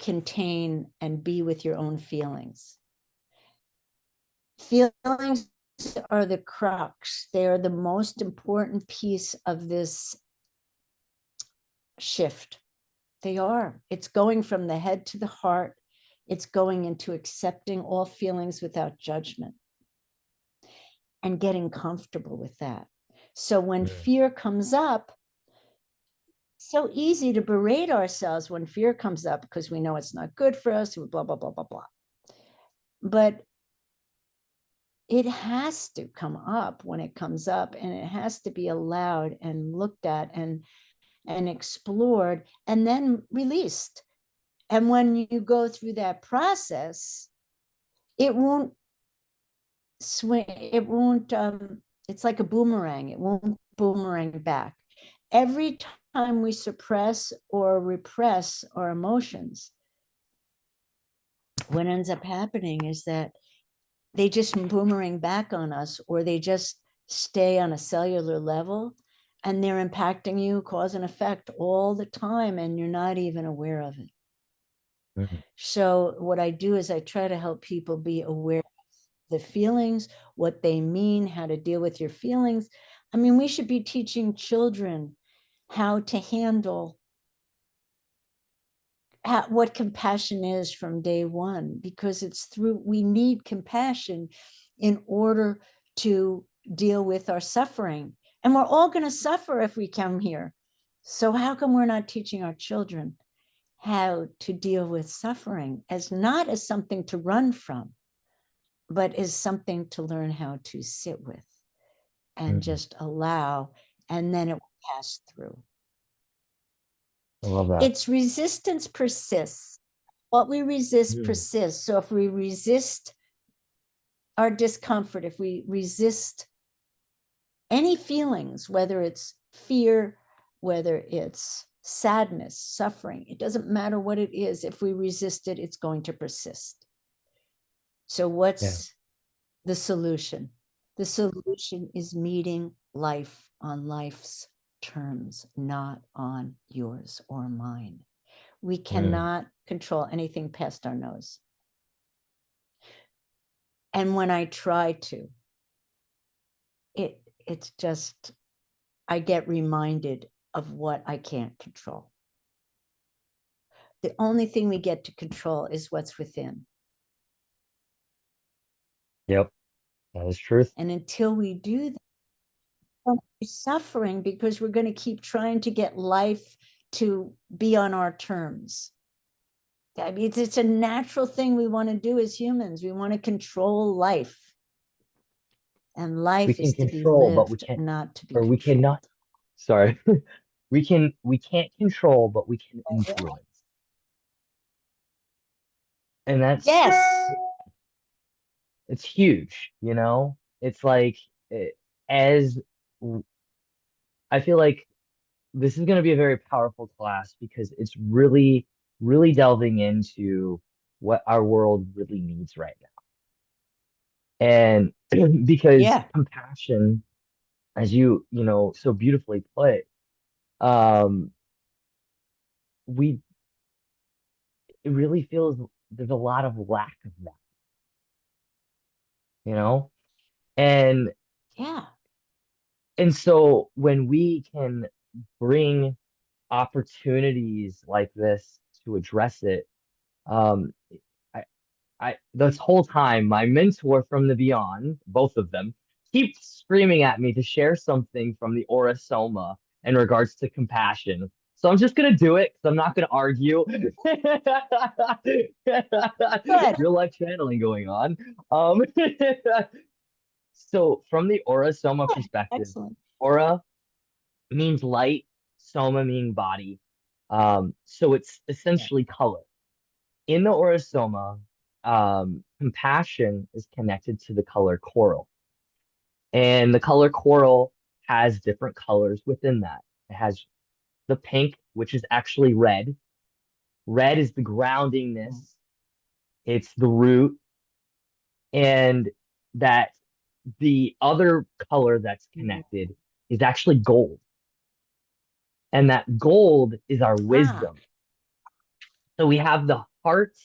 contain and be with your own feelings. Feelings are the crux. They are the most important piece of this shift. They are. It's going from the head to the heart. It's going into accepting all feelings without judgment and getting comfortable with that. So when fear comes up, it's so easy to berate ourselves when fear comes up, because we know it's not good for us, blah, blah, blah, blah, blah. But it has to come up when it comes up, and it has to be allowed and looked at and explored and then released. And when you go through that process, it won't swing, it's like a boomerang. It won't boomerang back. Every time we suppress or repress our emotions, what ends up happening is that they just boomerang back on us, or they just stay on a cellular level, and they're impacting you, cause and effect all the time, and you're not even aware of it. So what I do is I try to help people be aware of the feelings, what they mean, how to deal with your feelings. I mean, we should be teaching children how to handle what compassion is from day one, because it's through, we need compassion in order to deal with our suffering. And we're all going to suffer if we come here. So how come we're not teaching our children how to deal with suffering as not as something to run from, but as something to learn how to sit with and just allow, and then it will pass through. I love that. Its resistance persists. What we resist persists. So if we resist our discomfort, if we resist any feelings, whether it's fear, whether it's sadness, suffering, it doesn't matter what it is. If we resist it, it's going to persist. So what's the solution? The solution is meeting life on life's terms, not on yours or mine. We cannot control anything past our nose. And when I try to, it's just, I get reminded of what I can't control. The only thing we get to control is what's within. Yep, that is truth. And until we do that, we're suffering because we're going to keep trying to get life to be on our terms. I mean, it's a natural thing we want to do as humans. We want to control life. And life is to be control, but we lived, can't, not to be or we controlled. cannot. Sorry, we can't control, but we can influence. And that's, Yes. it's huge, you know? It's like, as I feel like this is going to be a very powerful class because it's really, really delving into what our world really needs right now. And because compassion, as you know, so beautifully put, um, it really feels there's a lot of lack of that, you know? And Yeah. and so when we can bring opportunities like this to address it, um, I, this whole time, my mentor from the beyond, both of them, keep screaming at me to share something from the Aura Soma in regards to compassion. So I'm just gonna do it because I'm not gonna argue. Real life channeling going on. Um, so from the Aura Soma perspective, Excellent. Aura means light, Soma meaning body. So it's essentially color. In the Aura Soma, compassion is connected to the color coral. And the color coral has different colors within that. It has the pink, which is actually red. Red is the groundingness, it's the root, and that the other color that's connected is actually gold. And that gold is our wisdom. So we have the heart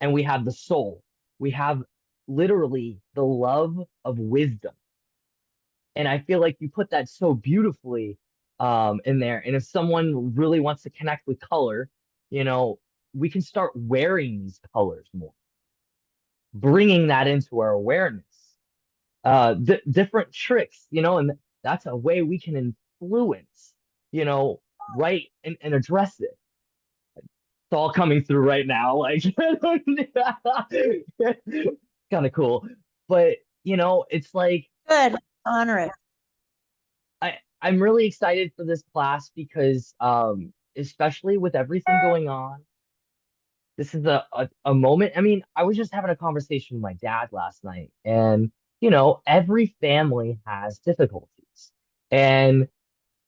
and we have the soul. We have literally the love of wisdom. And I feel like you put that so beautifully in there. And if someone really wants to connect with color, you know, we can start wearing these colors more, bringing that into our awareness. Different tricks, you know, and that's a way we can influence, you know, right, and address it. It's all coming through right now, like kind of cool. But you know, it's like good, honor it. I'm really excited for this class because especially with everything going on, this is a moment. I mean, I was just having a conversation with my dad last night, and you know, every family has difficulties. And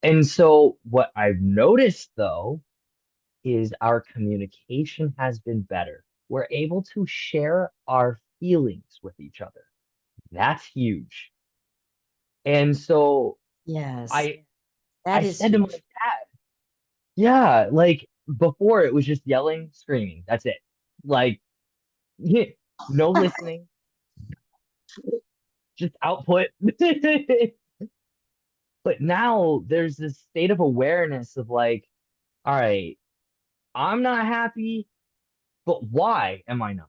and so what I've noticed though is our communication has been better. We're able to share our feelings with each other. That's huge. And so Yes, I that I is said to my huge. dad, yeah, like before it was just yelling, screaming. That's it. Like no listening, just output. But now there's this state of awareness of like, all right, I'm not happy, but why am I not?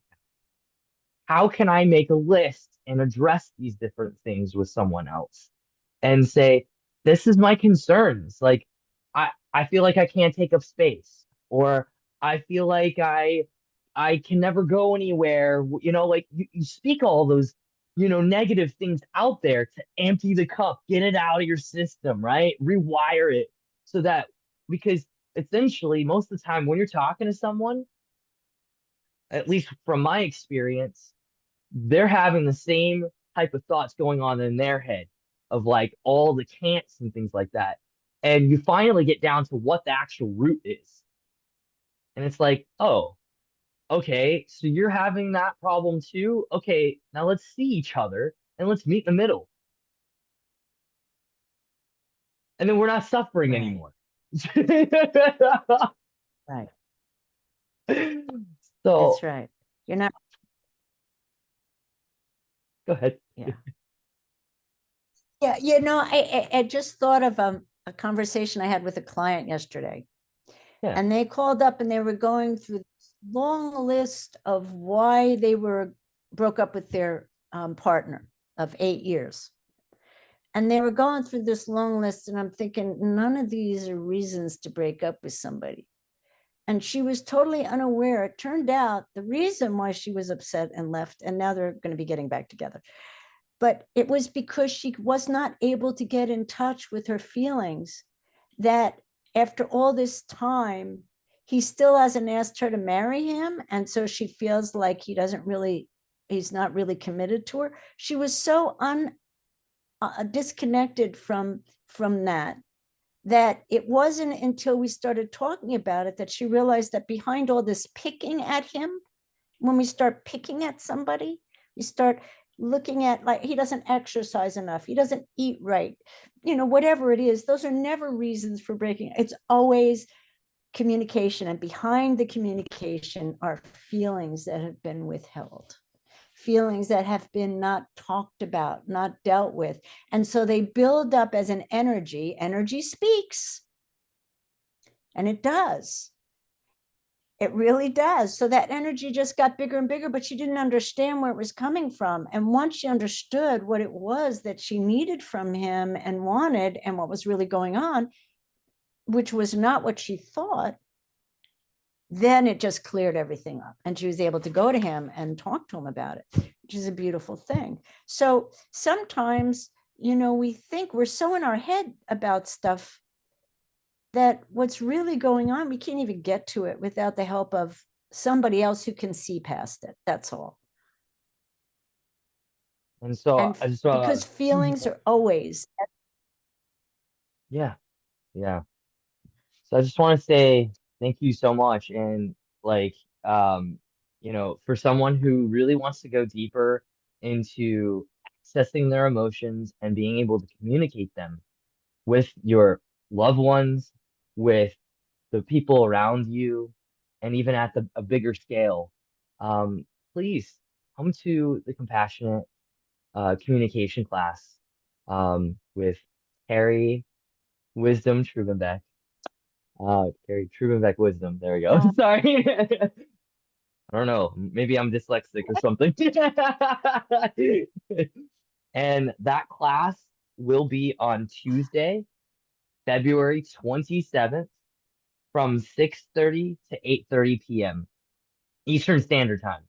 How can I make a list and address these different things with someone else and say, this is my concerns. Like, I feel like I can't take up space, or I feel like I can never go anywhere. Like you speak all those, negative things out there to empty the cup, get it out of your system, right? Rewire it so that because essentially most of the time when you're talking to someone, at least from my experience, they're having the same type of thoughts going on in their head of like all the can'ts and things like that. And you finally get down to what the actual root is. And it's like, oh, okay, so you're having that problem too? Okay, now let's see each other and let's meet in the middle. And then we're not suffering Right. anymore. Right. So That's right. You're not, go ahead. yeah. Yeah, I just thought of a conversation I had with a client yesterday. Yeah. And they called up and they were going through this long list of why they were broke up with their partner of 8 years. And they were going through this long list, and I'm thinking, none of these are reasons to break up with somebody. And she was totally unaware. It turned out the reason why she was upset and left, and now they're going to be getting back together. But it was because she was not able to get in touch with her feelings, that after all this time, he still hasn't asked her to marry him. And so she feels like he's not really committed to her. She was so disconnected from that it wasn't until we started talking about it that she realized that behind all this picking at him, when we start picking at somebody, we start looking at, like, he doesn't exercise enough, he doesn't eat right, whatever it is, those are never reasons for breaking. It's always communication, and behind the communication are feelings that have been withheld, feelings that have been not talked about, not dealt with. And so they build up as an energy speaks, and it does. It really does. So that energy just got bigger and bigger, but she didn't understand where it was coming from. And once she understood what it was that she needed from him and wanted, and what was really going on, which was not what she thought, then it just cleared everything up. And she was able to go to him and talk to him about it, which is a beautiful thing. So sometimes, we think we're so in our head about stuff that what's really going on, we can't even get to it without the help of somebody else who can see past it. That's all. And so And I just because feelings are always, yeah, yeah. So I just want to say thank you so much. And like, for someone who really wants to go deeper into accessing their emotions and being able to communicate them with your loved ones, with the people around you, and even at a bigger scale, um, please come to the compassionate communication class with Carrie Wisdom Trubenbach. Carrie Trubenbach Wisdom. There we go. Sorry. I don't know. Maybe I'm dyslexic or something. And that class will be on Tuesday, February 27th from 6:30 to 8:30 p.m. Eastern Standard Time.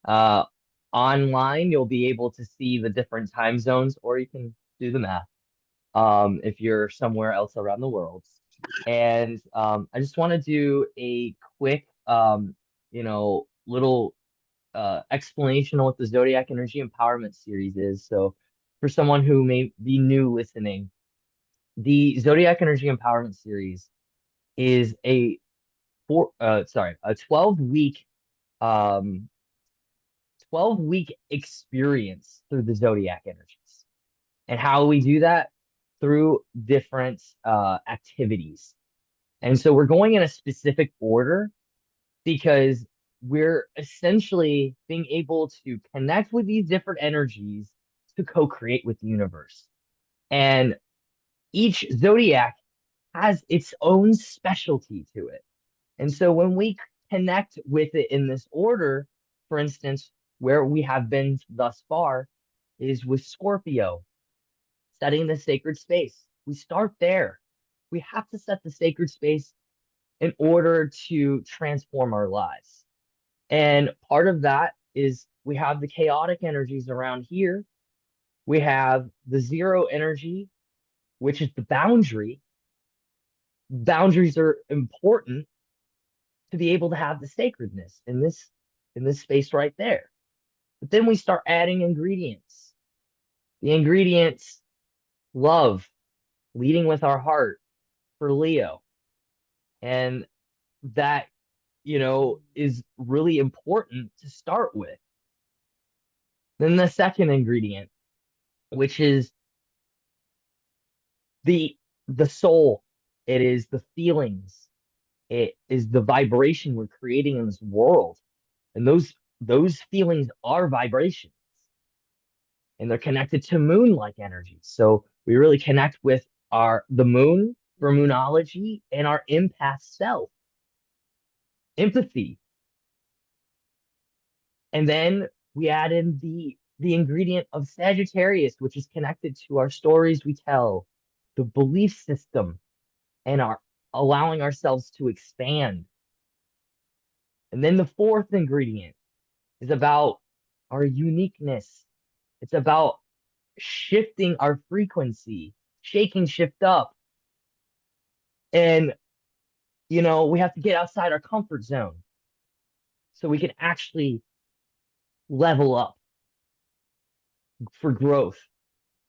Uh, Online, you'll be able to see the different time zones, or you can do the math if you're somewhere else around the world. And I just want to do a quick, little explanation of what the Zodiac Energy Empowerment Series is. So, for someone who may be new listening, the Zodiac Energy Empowerment Series is a um 12-week experience through the Zodiac energies. And how we do that through different activities. And so we're going in a specific order because we're essentially being able to connect with these different energies to co-create with the universe. And each zodiac has its own specialty to it. And so when we connect with it in this order, for instance, where we have been thus far is with Scorpio, setting the sacred space. We start there. We have to set the sacred space in order to transform our lives. And part of that is we have the chaotic energies around here. We have the zero energy, which is the boundary. Boundaries are important to be able to have the sacredness in this space right there. But then we start adding ingredients. The ingredients, love, leading with our heart for Leo. And that, is really important to start with. Then the second ingredient, which is the the soul. It is the feelings. It is the vibration we're creating in this world. And those feelings are vibrations. And they're connected to moon-like energy. So we really connect with the moon for moonology and our empath self, empathy. And then we add in the ingredient of Sagittarius, which is connected to our stories we tell, the belief system, and our allowing ourselves to expand. And then the fourth ingredient is about our uniqueness. It's about shifting our frequency, shaking shift up. And, we have to get outside our comfort zone so we can actually level up for growth.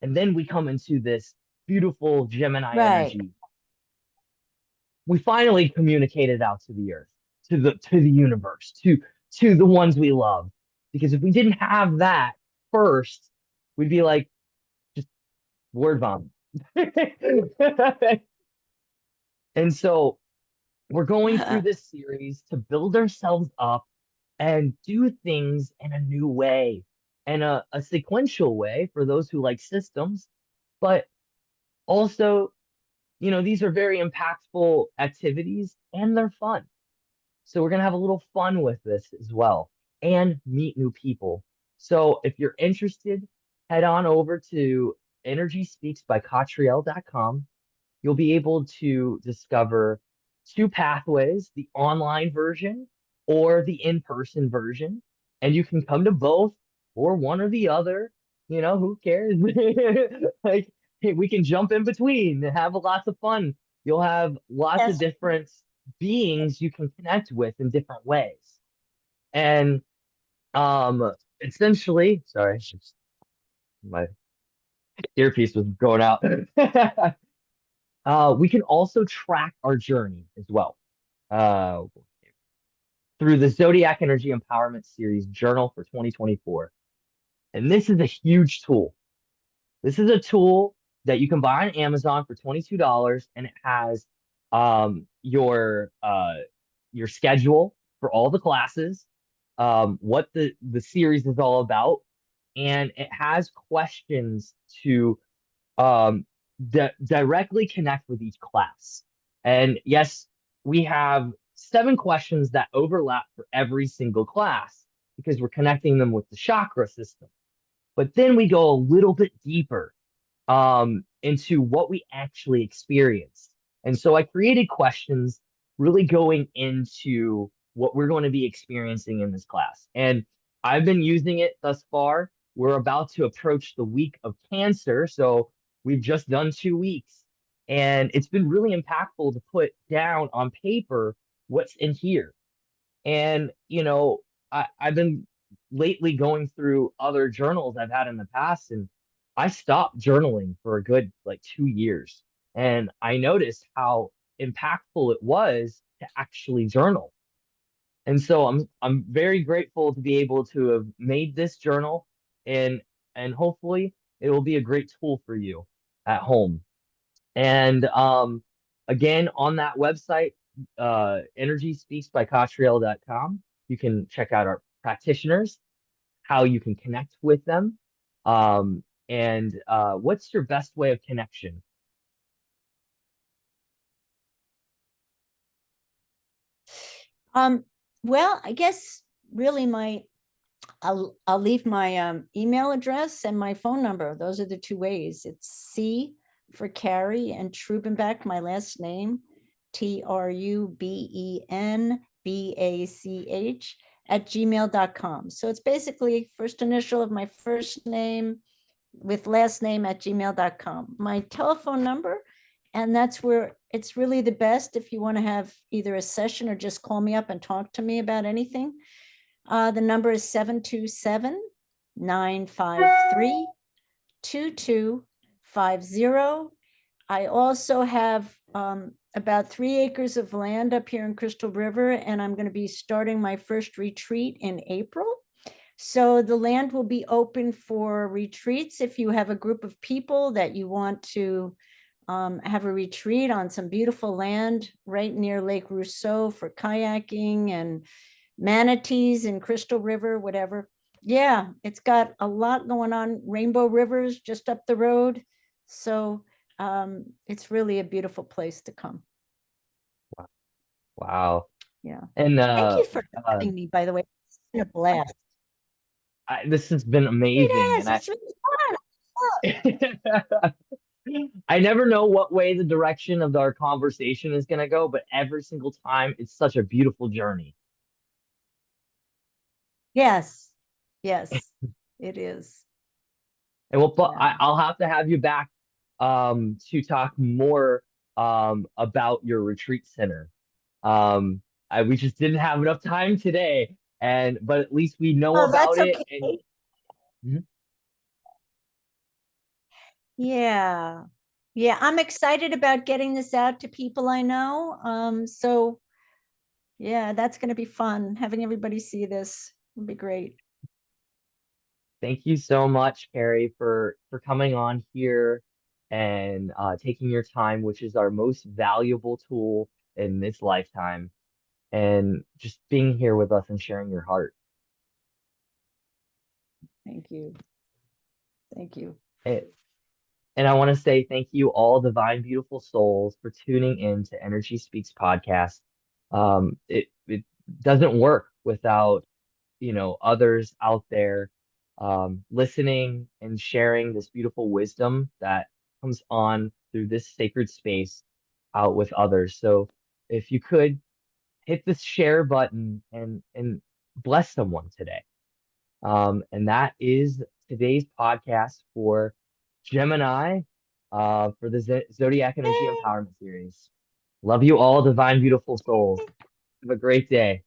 And then we come into this beautiful Gemini Right. energy. We finally communicated out to the earth, to the universe, to the ones we love. Because if we didn't have that first, we'd be like just word vomit. And so we're going through this series to build ourselves up and do things in a new way and a sequential way for those who like systems, but also, these are very impactful activities and they're fun. So we're going to have a little fun with this as well and meet new people. So if you're interested, head on over to energyspeaksbycatriel.com. You'll be able to discover two pathways, the online version or the in-person version. And you can come to both or one or the other. Who cares? Like, hey, we can jump in between and have lots of fun. You'll have lots of Yes. different beings you can connect with in different ways. And essentially, sorry, my earpiece was going out. We can also track our journey as well. Uh, through the Zodiac Energy Empowerment Series Journal for 2024. And this is a huge tool. This is a tool that you can buy on Amazon for $22, and it has your schedule for all the classes, what the series is all about, and it has questions to directly connect with each class. And yes, we have 7 questions that overlap for every single class because we're connecting them with the chakra system. But then we go a little bit deeper into what we actually experienced. And so I created questions really going into what we're going to be experiencing in this class. And I've been using it thus far. We're about to approach the week of Cancer. So we've just done 2 weeks. And it's been really impactful to put down on paper what's in here. And, I've been lately going through other journals I've had in the past, and I stopped journaling for a good like 2 years. And I noticed how impactful it was to actually journal. And so I'm very grateful to be able to have made this journal, and hopefully it will be a great tool for you at home. And again, on that website, energyspeaksbycatriel.com, you can check out our practitioners, how you can connect with them, and what's your best way of connection. Well, I guess really I'll leave my email address and my phone number. Those are the two ways. It's C for Carrie and Trubenbach, my last name, Trubenbach @gmail.com. So it's basically first initial of my first name with last name @gmail.com. My telephone number, and that's where it's really the best if you want to have either a session or just call me up and talk to me about anything. The number is 727-953-2250. I also have about 3 acres of land up here in Crystal River, and I'm going to be starting my first retreat in April. So the land will be open for retreats. If you have a group of people that you want to have a retreat on some beautiful land right near Lake Rousseau for kayaking and manatees in Crystal River, whatever. Yeah, it's got a lot going on. Rainbow River's just up the road. So it's really a beautiful place to come. Wow. Yeah. And Thank you for having me, by the way. It's been a blast. this has been amazing. It is. It's really I I never know what way the direction of our conversation is going to go, but every single time it's such a beautiful journey. Yes. Yes, it is. And Yeah. I'll have to have you back to talk more about your retreat center. We just didn't have enough time today, but at least we know Oh, about that's it. And okay. Mhm. Yeah. Yeah, I'm excited about getting this out to people I know. So yeah, that's going to be fun. Having everybody see this would be great. Thank you so much, Carrie, for coming on here and taking your time, which is our most valuable tool in this lifetime, and just being here with us and sharing your heart. Thank you. Thank you. And, and I want to say thank you, all divine, beautiful souls, for tuning in to Energy Speaks podcast. It doesn't work without others out there listening and sharing this beautiful wisdom that comes on through this sacred space out with others. So if you could hit the share button and bless someone today. And that is today's podcast for Gemini for the Zodiac Energy Yay. Empowerment Series. Love you all, divine, beautiful souls. Have a great day.